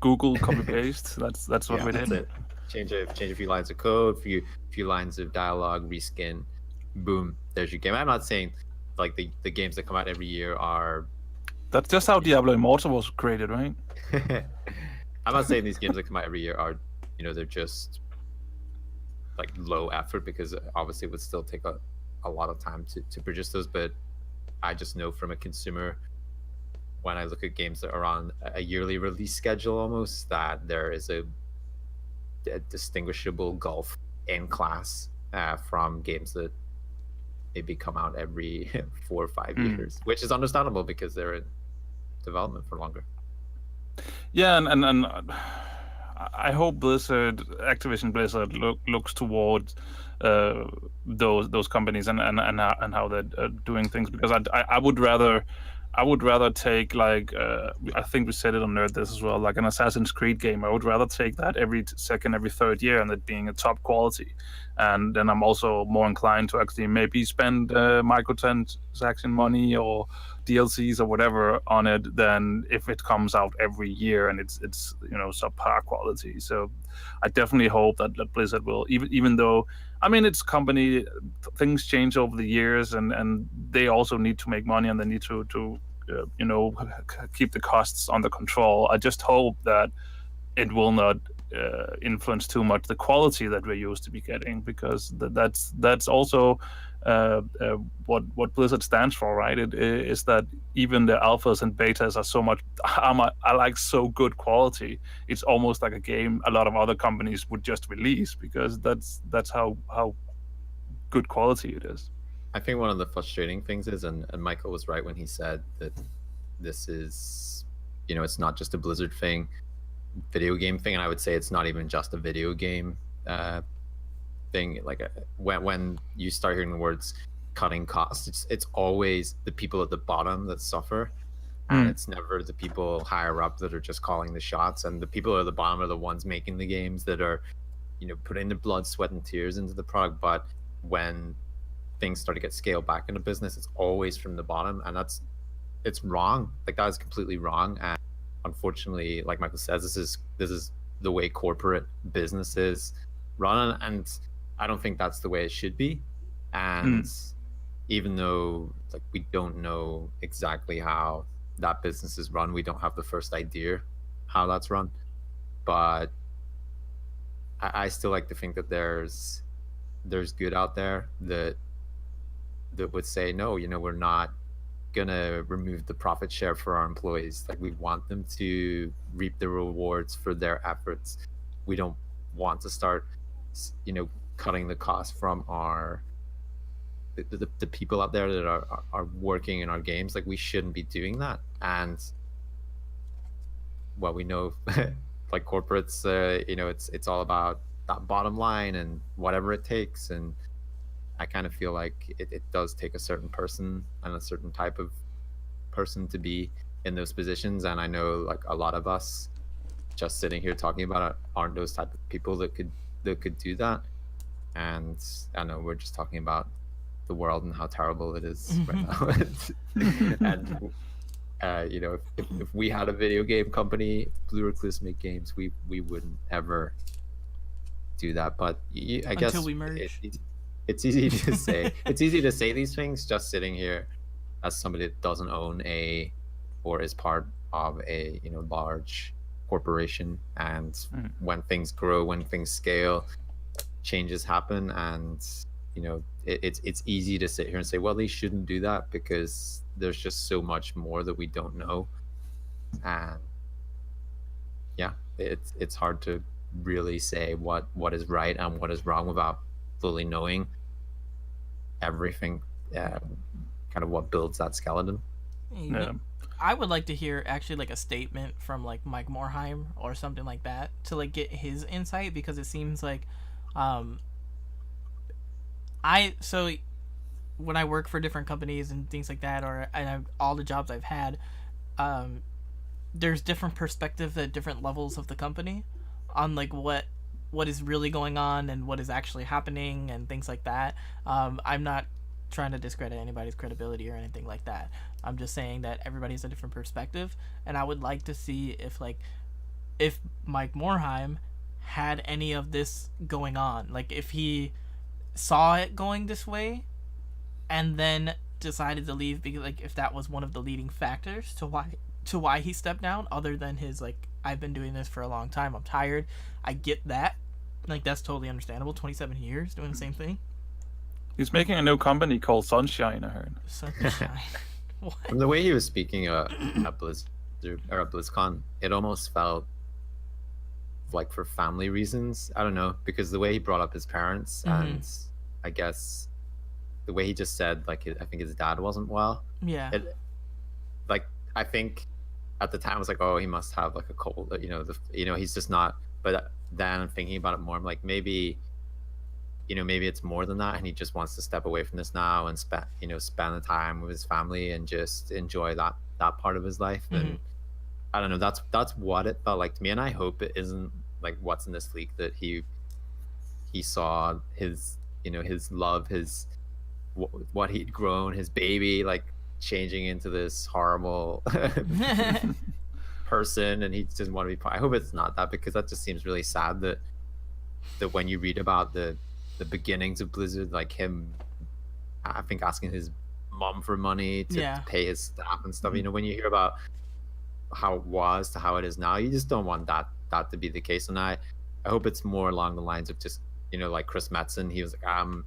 Google copy paste. That's what we did. It. Change a few lines of code, few lines of dialogue, reskin, boom, there's your game. I'm not saying like the games that come out every year are. That's just how Diablo Immortal was created, right? I'm not saying these games that come out every year are, they're just like low effort, because obviously it would still take a lot of time to produce those. But I just know from a consumer, when I look at games that are on a yearly release schedule almost, that there is a distinguishable gulf in class from games that maybe come out every 4 or 5 years, which is understandable because they're in development for longer. Yeah, and I hope Activision Blizzard looks towards those companies and how they're doing things, because I would rather take, like I think we said it on Nerd This as well, like an Assassin's Creed game. I would rather take that every second, every third year, and it being a top quality. And then I'm also more inclined to actually maybe spend microtransaction money or DLCs or whatever on it, than if it comes out every year and it's subpar quality. So I definitely hope that Blizzard will, even though, I mean, it's company, things change over the years, and they also need to make money, and they need to keep the costs under control. I just hope that it will not influence too much the quality that we're used to be getting, because that's also what Blizzard stands for, right? It is that even the alphas and betas are so much, I like so good quality. It's almost like a game a lot of other companies would just release, because that's how good quality it is. I think one of the frustrating things is, and Michael was right when he said that this is, it's not just a Blizzard thing, video game thing, and I would say it's not even just a video game thing. Like when you start hearing the words cutting costs, it's always the people at the bottom that suffer, and it's never the people higher up that are just calling the shots. And the people at the bottom are the ones making the games, that are putting the blood, sweat, and tears into the product. But when things start to get scaled back in a business, it's always from the bottom, and it's wrong. Like, that is completely wrong. And unfortunately, like Michael says, this is the way corporate businesses run, and I don't think that's the way it should be. And even though like we don't know exactly how that business is run, we don't have the first idea how that's run, but I still like to think that there's good out there, that that would say, no, we're not gonna remove the profit share for our employees. Like, we want them to reap the rewards for their efforts. We don't want to start, cutting the cost from the people out there that are working in our games. Like, we shouldn't be doing that. And well, we know like corporates, it's all about that bottom line and whatever it takes. And I kind of feel like it does take a certain person and a certain type of person to be in those positions. And I know, like, a lot of us just sitting here talking about it aren't those type of people that could do that. And I know we're just talking about the world and how terrible it is right now. And if we had a video game company, Blue Recluse make games, we wouldn't ever do that. But I guess until we merge. It's easy to say. It's easy to say these things just sitting here as somebody that doesn't own or is part of a large corporation. And when things grow, when things scale, changes happen. And it's easy to sit here and say, well, they shouldn't do that, because there's just so much more that we don't know. And yeah, it's hard to really say what is right and what is wrong without fully knowing everything, kind of what builds that skeleton. Yeah. I would like to hear actually like a statement from like Mike Morhaime or something like that to like get his insight, because it seems like so when I work for different companies and things like that, or all the jobs I've had, there's different perspectives at different levels of the company on like what is really going on and what is actually happening and things like that. I'm not trying to discredit anybody's credibility or anything like that. I'm just saying that everybody has a different perspective, and I would like to see if Mike Morhaime had any of this going on, like if he saw it going this way and then decided to leave, because like if that was one of the leading factors to why he stepped down, other than his like, I've been doing this for a long time, I'm tired. I get that. Like, that's totally understandable. 27 years doing the same thing. He's making a new company called Sunshine, I heard. Sunshine. What? From the way he was speaking at Blizzard or at BlizzCon, it almost felt like for family reasons. I don't know, because the way he brought up his parents, and I guess the way he just said, like, I think his dad wasn't well. Yeah. I think at the time I was like, oh, he must have like a cold, he's just not. But then I'm thinking about it more, I'm like, maybe it's more than that, and he just wants to step away from this now and spend the time with his family and just enjoy that part of his life. And I don't know, that's what it felt like to me. And I hope it isn't like what's in this leak, that he saw his his love, his what he'd grown, his baby, like changing into this horrible person, and he doesn't want to be part. I hope it's not that, because that just seems really sad that when you read about the beginnings of Blizzard, like him, I think, asking his mom for money to pay his staff and stuff. When you hear about how it was to how it is now, you just don't want that to be the case. And I hope it's more along the lines of just like Chris Metzen. He was like, I'm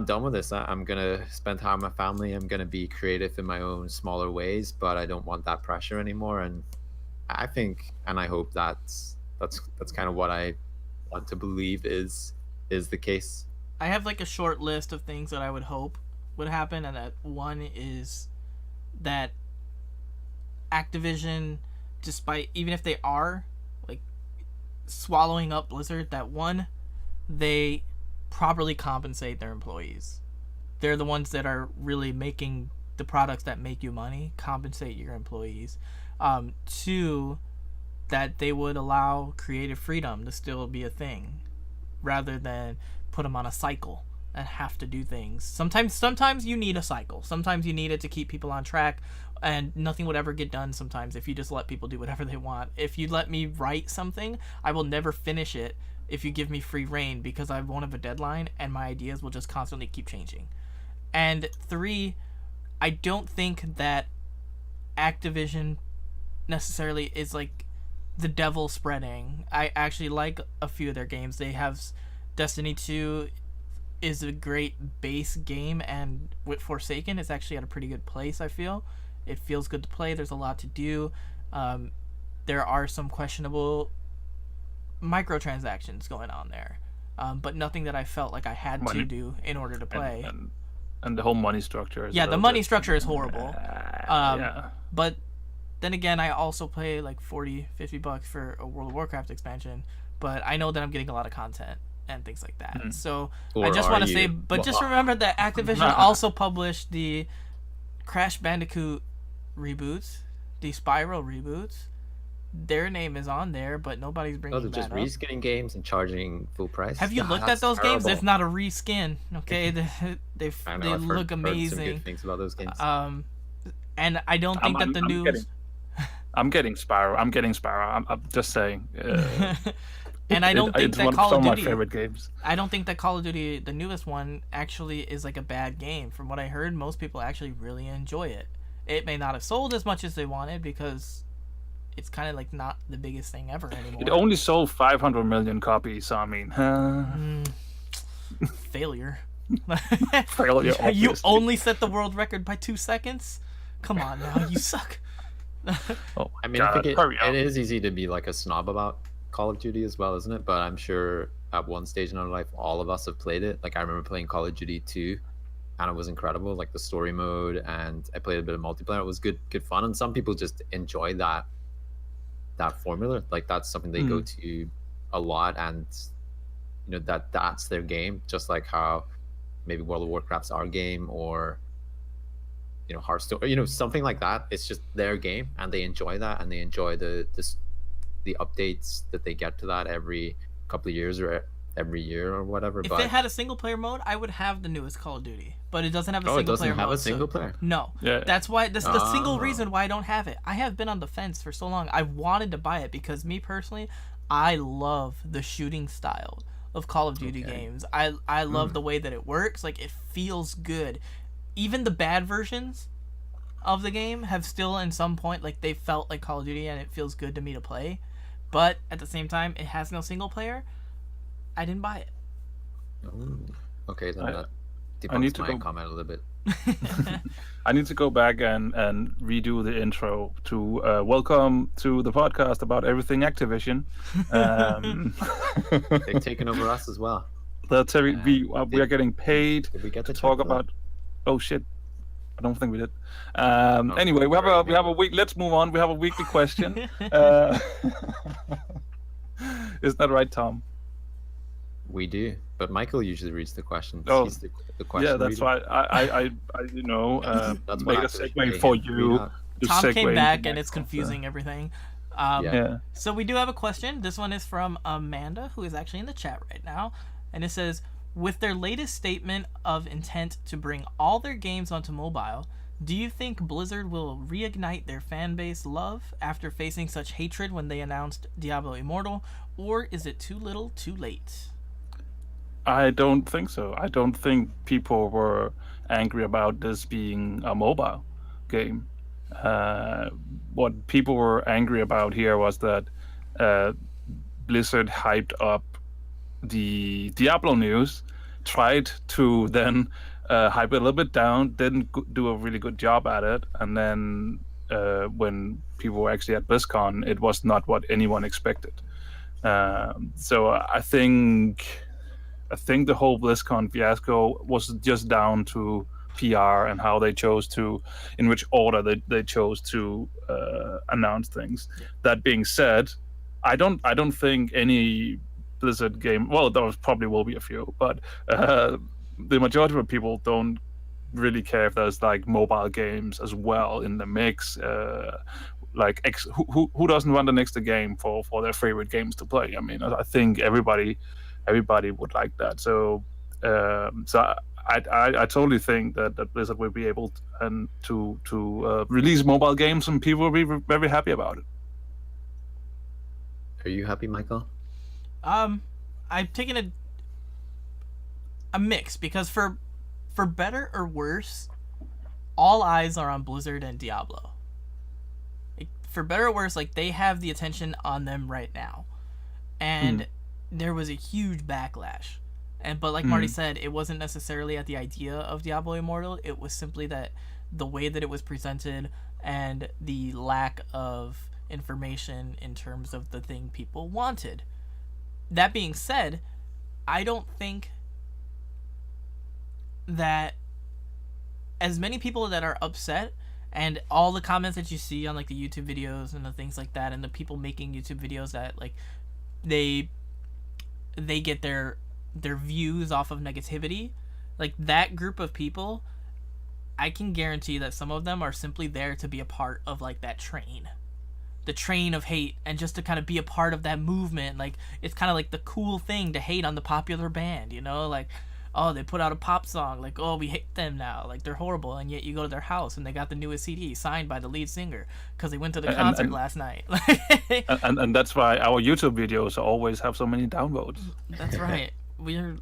done with this. I'm gonna spend time with my family. I'm gonna be creative in my own smaller ways, but I don't want that pressure anymore. And I think, and I hope that's kind of what I want to believe is the case. I have like a short list of things that I would hope would happen, and that one is that Activision, even if they are like swallowing up Blizzard, that one, they properly compensate their employees. They're the ones that are really making the products that make you money. Compensate your employees. Two, that they would allow creative freedom to still be a thing, rather than put them on a cycle and have to do things. Sometimes you need a cycle. Sometimes you need it to keep people on track, and nothing would ever get done sometimes if you just let people do whatever they want. If you let me write something, I will never finish it if you give me free reign, because I won't have a deadline and my ideas will just constantly keep changing. And three, I don't think that Activision necessarily is like the devil spreading. I actually like a few of their games. They have Destiny 2. is a great base game, and with Forsaken, it's actually at a pretty good place. I feel it feels good to play. There's a lot to do. There are some questionable microtransactions going on there, but nothing that I felt like I had to do in order to play. And the whole money structure is yeah, the money structure is horrible. Yeah. But then again, I also pay like $40-$50 for a World of Warcraft expansion, but I know that I'm getting a lot of content and things like that. So Or I just are want to you? say, but just Well, remember that Activision also published the Crash Bandicoot reboots, the Spyro reboots. Their name is on there, but nobody's bringing they're that just up. reskinning games and charging full price. Have you Ah, looked at that's those games? terrible. It's not a reskin, okay? They I know, they I've look heard some amazing. good things about those games. And I don't think that the news. I'm getting Spyro. I'm just saying. And I don't think it's that one Call of of my Duty. favorite games. I don't think that Call of Duty, the newest one, actually is like a bad game. From what I heard, most people actually really enjoy it. It may not have sold as much as they wanted because it's kind of like not the biggest thing ever anymore. It only sold 500 million copies. So I mean, Failure. failure. You Obviously. only set the world record by 2 seconds? Come on now, you suck. Oh I my mean, I God, think hurry up. it is easy to be like a snob about Call of Duty as well, isn't it? But I'm sure at one stage in our life, all of us have played it. Like I remember playing Call of Duty 2, and it was incredible. Like the story mode, and I played a bit of multiplayer. It was good fun. And some people just enjoy that formula. Like that's something they go to a lot, and you know that's their game. Just like how maybe World of Warcraft's our game, or you know Hearthstone, or, you know, something like that. It's just their game, and they enjoy that, and they enjoy the updates that they get to that every couple of years or every year or whatever. If but it had a single player mode, I would have the newest Call of Duty. But it doesn't have a oh, it single doesn't player have mode. a single player. No. Yeah. That's why that's the single Oh. reason why I don't have it. I have been on the fence for so long. I wanted to buy it because me personally, I love the shooting style of Call of Duty games. I love the way that it works. Like it feels good. Even the bad versions of the game have still in some point like they felt like Call of Duty, and it feels good to me to play. But at the same time, it has no single player. I didn't buy it. Ooh. Okay, then that I need debunks to my go- comment a little bit. I need to go back and redo the intro to welcome to the podcast about everything Activision. They've taken over us as well. That's we are getting paid Did we get to the talk check for that? about. Oh shit! I don't think we did. Anyway, we have a week. Let's move on. We have a weekly question. Isn't that right, Tom? We do, but Michael usually reads the questions. Oh, He's the question Yeah, that's reader. why I you know That's made what a Activision segue pay for him to you. read out. to Tom segue came into back my and it's stuff, confusing everything. Yeah. So we do have a question. This one is from Amanda, who is actually in the chat right now. And it says, with their latest statement of intent to bring all their games onto mobile, do you think Blizzard will reignite their fan base love after facing such hatred when they announced Diablo Immortal, or is it too little too late? I don't think so. I don't think people were angry about this being a mobile game. What people were angry about here was that Blizzard hyped up the Diablo news, tried to then hype it a little bit down, didn't do a really good job at it, and then when people were actually at BlizzCon, it was not what anyone expected. So I think the whole BlizzCon fiasco was just down to PR and how they chose to, in which order they chose to announce things. Yeah. That being said, I don't think any Blizzard game. Well, there probably will be a few, but the majority of people don't really care if there's like mobile games as well in the mix. Who doesn't want an extra game for their favorite games to play? I mean, I think everybody would like that. So I totally think that Blizzard will be able to release mobile games and people will be very happy about it. Are you happy, Michael? I've taken a mix because for better or worse, all eyes are on Blizzard and Diablo. For better or worse, like they have the attention on them right now, and there was a huge backlash But like Marty said, it wasn't necessarily at the idea of Diablo Immortal. It was simply that the way that it was presented and the lack of information in terms of the thing people wanted. That being said, I don't think that as many people that are upset and all the comments that you see on like the YouTube videos and the things like that, and the people making YouTube videos that like they get their views off of negativity, like that group of people, I can guarantee that some of them are simply there to be a part of like that train, the train of hate, and just to kind of be a part of that movement. Like it's kind of like the cool thing to hate on the popular band, you know, like, oh, they put out a pop song, like, oh, we hate them now, like they're horrible, and yet you go to their house and they got the newest CD signed by the lead singer because they went to the concert last night. and that's why our YouTube videos always have so many downvotes. That's right. We're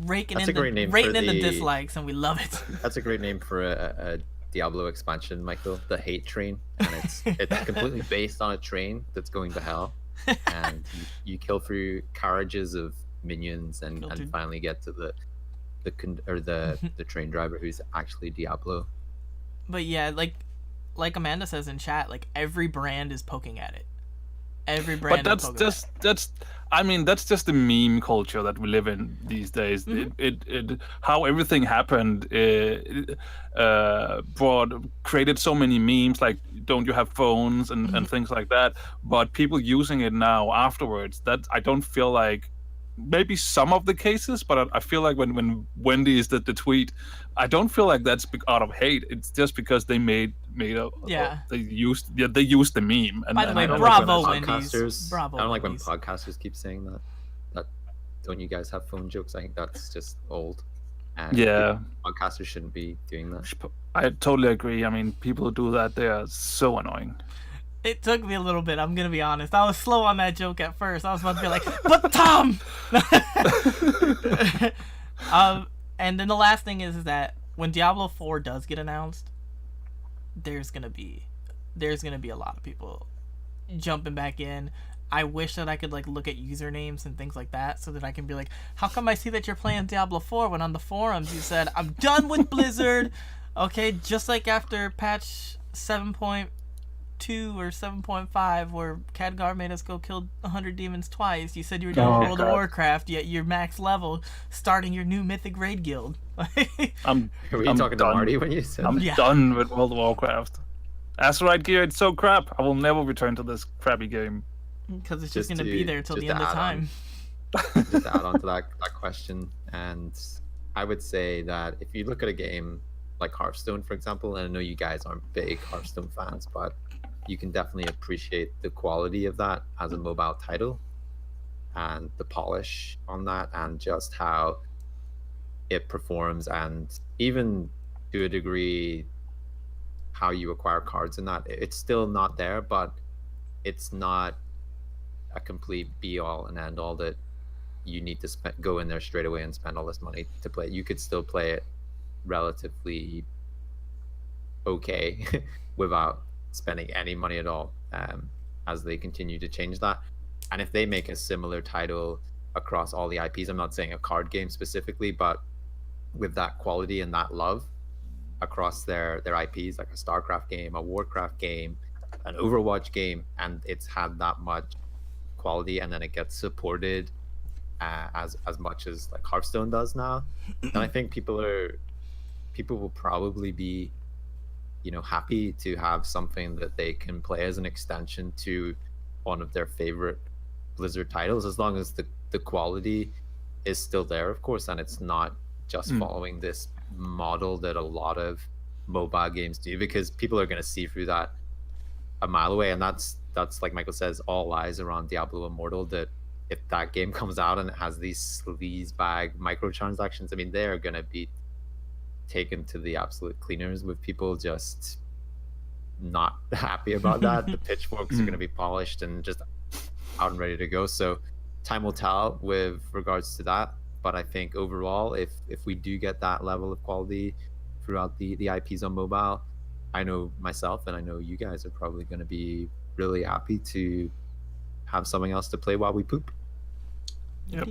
raking That's in a great the name for the- dislikes, and we love it. That's a great name for a Diablo expansion, Michael. The Hate Train, and it's completely based on a train that's going to hell, and you kill through carriages of minions and finally get to the train driver who's actually Diablo. But yeah, like Amanda says in chat, like every brand is poking at it. Every brand. But that's just the meme culture that we live in these days. It how everything happened created so many memes, like don't you have phones and things like that. But people using it now afterwards, that I don't feel like, maybe some of the cases, but I feel like when Wendy did the tweet, I don't feel like that's out of hate. It's just because they made they used the meme. And by the way, I don't bravo, like when Wendy's. podcasters- Bravo, I don't like Wendy's. when podcasters keep saying that don't you guys have phone jokes? I think that's just old. And Yeah. podcasters shouldn't be doing that. I totally agree. I mean, people who do that, they are so annoying. It took me a little bit, I'm gonna be honest. I was slow on that joke at first. I was about to be like, but Tom! And then the last thing is that when Diablo 4 does get announced, there's gonna be a lot of people jumping back in. I wish that I could like look at usernames and things like that so that I can be like, how come I see that you're playing Diablo 4 when on the forums you said, I'm done with Blizzard? Okay, just like after patch 7.2 or 7.5 where Khadgar made us go kill 100 demons twice, you said you were doing World of Warcraft, yet you're max level starting your new mythic raid guild. Were you talking to Marty when you said I'm done with World of Warcraft. Asteroid Gear, it's so crap. I will never return to this crappy game. Because it's just going to be there till the end of time. Just to add on to that question, and I would say that if you look at a game like Hearthstone, for example, and I know you guys aren't big Hearthstone fans, but you can definitely appreciate the quality of that as a mobile title and the polish on that and just how it performs, and even to a degree how you acquire cards in that. It's still not there, but it's not a complete be all and end all that you need to go in there straight away and spend all this money to play. You could still play it relatively okay without spending any money at all, as they continue to change that. And if they make a similar title across all the IPs, I'm not saying a card game specifically, but with that quality and that love across their IPs, like a StarCraft game, a Warcraft game, an Overwatch game, and it's had that much quality, and then it gets supported as much as like Hearthstone does now, then I think people will probably be, you know, happy to have something that they can play as an extension to one of their favorite Blizzard titles, as long as the quality is still there, of course, and it's not just following this model that a lot of mobile games do, because people are going to see through that a mile away. And that's like Michael says, all eyes are on Diablo Immortal, that if that game comes out and it has these sleaze bag microtransactions, I mean, they're going to be taken to the absolute cleaners, with people just not happy about that. The pitchforks are going to be polished and just out and ready to go. So time will tell with regards to that. But I think overall, if we do get that level of quality throughout the IPs on mobile, I know myself and I know you guys are probably going to be really happy to have something else to play while we poop. Yep.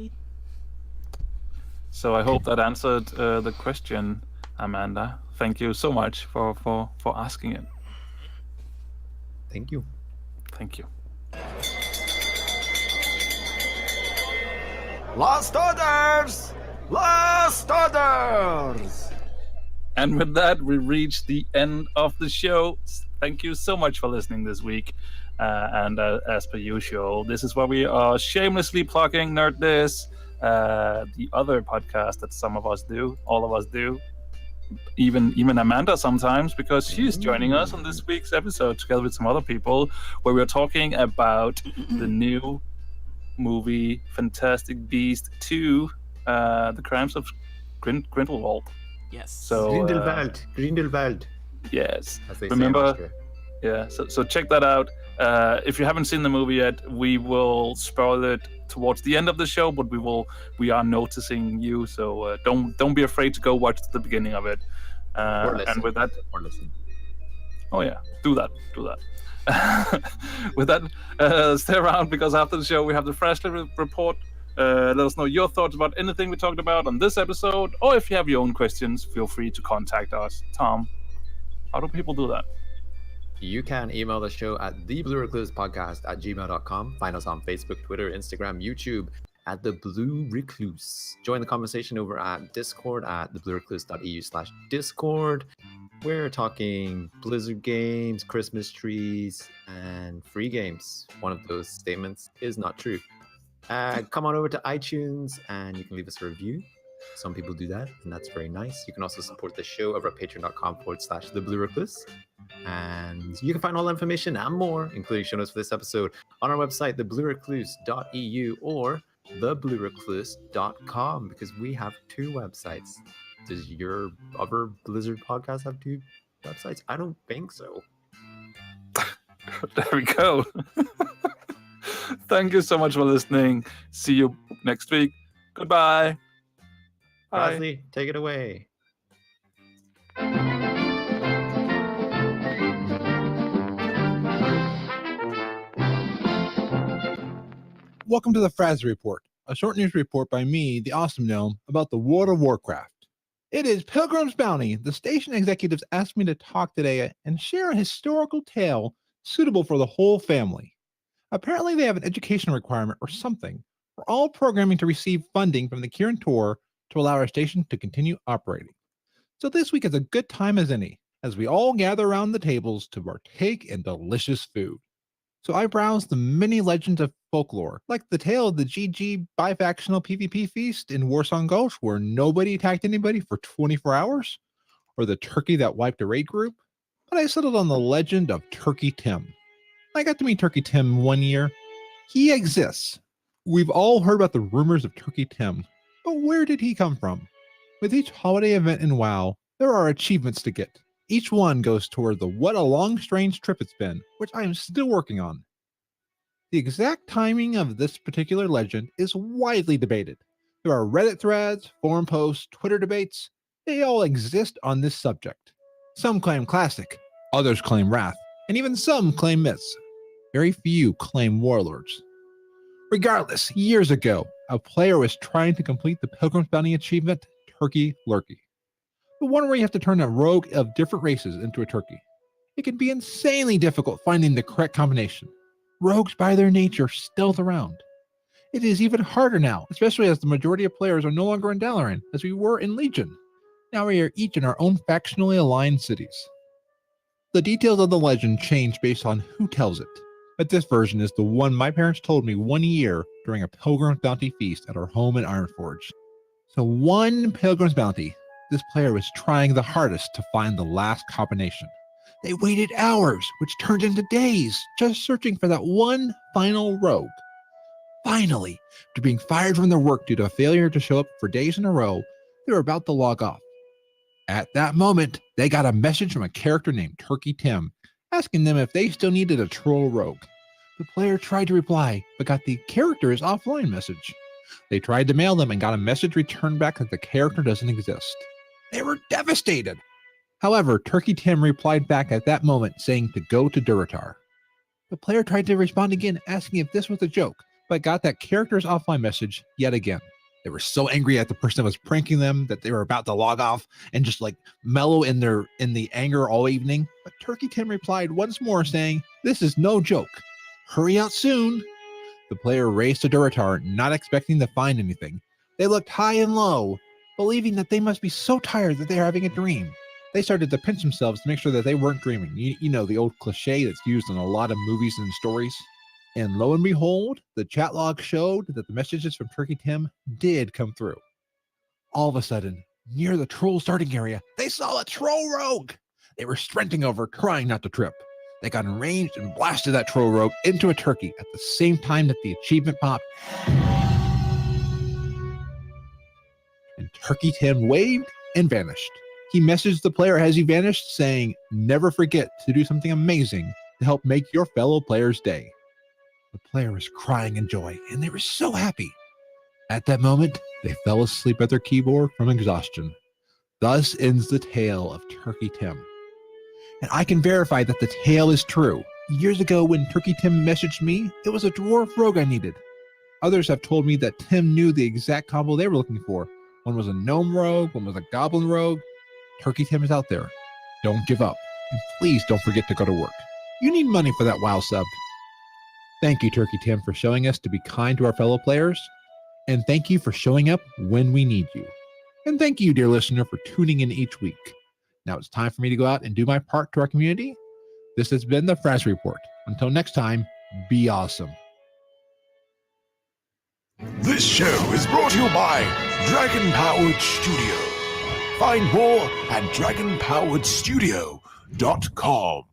So I hope that answered the question, Amanda. Thank you so much for asking it. Thank you. Thank you. Lost orders! Lost orders! And with that, we reach the end of the show. Thank you so much for listening this week. And as per usual, this is where we are shamelessly plugging Nerd This, the other podcast that some of us do, all of us do, even Amanda sometimes, because she's joining us on this week's episode together with some other people, where we're talking about the new movie Fantastic Beast 2, The Crimes of Grindelwald. Yes. So Grindelwald. yes, As they remember, say in Austria. yeah. So check that out. If you haven't seen the movie yet, we will spoil it towards the end of the show, but we are noticing you, so don't be afraid to go watch the beginning of it. Or listen. And with that, Or listen. oh yeah, do that. With that, stay around, because after the show we have the Freshly Report. Let us know your thoughts about anything we talked about on this episode, or if you have your own questions, feel free to contact us. Tom, how do people do that? You can email the show at thebluereclusepodcast@gmail.com. Find us on Facebook, Twitter, Instagram, YouTube at The Blue Recluse. Join the conversation over at Discord at thebluerecluse.eu/Discord. We're talking Blizzard games, Christmas trees, and free games. One of those statements is not true. Come on over to iTunes and you can leave us a review. Some people do that, and that's very nice. You can also support the show over at patreon.com/thebluerecluse. And you can find all the information and more, including show notes for this episode, on our website, thebluerecluse.eu or thebluerecluse.com, because we have two websites. Does your other Blizzard podcast have two websites? I don't think so. There we go. Thank you so much for listening. See you next week. Goodbye. Bye. Bosley, take it away. Welcome to the Frazzy Report, a short news report by me, the Awesome Gnome, about the World of Warcraft. It is Pilgrim's Bounty. The station executives asked me to talk today and share a historical tale suitable for the whole family. Apparently they have an education requirement or something for all programming to receive funding from the Kirin Tor to allow our station to continue operating. So this week is a good time as any, as we all gather around the tables to partake in delicious food. So I browsed the many legends of folklore, like the tale of the GG bifactional PvP feast in Warsong Gulch where nobody attacked anybody for 24 hours, or the turkey that wiped a raid group, but I settled on the legend of Turkey Tim. I got to meet Turkey Tim one year. He exists. We've all heard about the rumors of Turkey Tim, but where did he come from? With each holiday event in WoW, there are achievements to get. Each one goes toward the what a long strange trip it's been, which I am still working on. The exact timing of this particular legend is widely debated. There are Reddit threads, forum posts, Twitter debates. They all exist on this subject. Some claim classic, others claim wrath, and even some claim myths. Very few claim warlords. Regardless, years ago, a player was trying to complete the Pilgrim's Bounty achievement, Turkey Lurkey. The one where you have to turn a rogue of different races into a turkey. It can be insanely difficult finding the correct combination. Rogues by their nature stealth around. It is even harder now, especially as the majority of players are no longer in Dalaran, as we were in Legion. Now we are each in our own factionally aligned cities. The details of the legend change based on who tells it, but this version is the one my parents told me one year during a Pilgrim's Bounty feast at our home in Ironforge. So one Pilgrim's Bounty, this player was trying the hardest to find the last combination. They waited hours, which turned into days, just searching for that one final rogue. Finally, after being fired from their work due to a failure to show up for days in a row, they were about to log off. At that moment, they got a message from a character named Turkey Tim, asking them if they still needed a troll rogue. The player tried to reply, but got the character's offline message. They tried to mail them and got a message returned back that the character doesn't exist. They were devastated. However, Turkey Tim replied back at that moment saying to go to Durotar. The player tried to respond again, asking if this was a joke, but got that character's offline message yet again. They were so angry at the person that was pranking them that they were about to log off and just like mellow in the anger all evening. But Turkey Tim replied once more, saying, "This is no joke. Hurry out soon." The player raced to Duratar, not expecting to find anything. They looked high and low, believing that they must be so tired that they are having a dream. They started to pinch themselves to make sure that they weren't dreaming. You know, the old cliche that's used in a lot of movies and stories. And lo and behold, the chat log showed that the messages from Turkey Tim did come through. All of a sudden, near the troll starting area, they saw a troll rogue. They were sprinting over, trying not to trip. They got enraged and blasted that troll rogue into a turkey at the same time that the achievement popped. And Turkey Tim waved and vanished. He messaged the player as he vanished, saying, "Never forget to do something amazing to help make your fellow player's day." The player was crying in joy, and they were so happy. At that moment, they fell asleep at their keyboard from exhaustion. Thus ends the tale of Turkey Tim. And I can verify that the tale is true. Years ago, when Turkey Tim messaged me, it was a dwarf rogue I needed. Others have told me that Tim knew the exact combo they were looking for. One was a gnome rogue, one was a goblin rogue. Turkey Tim is out there. Don't give up. And please don't forget to go to work. You need money for that WoW sub. Thank you, Turkey Tim, for showing us to be kind to our fellow players. And thank you for showing up when we need you. And thank you, dear listener, for tuning in each week. Now it's time for me to go out and do my part to our community. This has been the Fraz Report. Until next time, be awesome. This show is brought to you by Dragon Powered Studio. Find more at dragonpoweredstudio.com.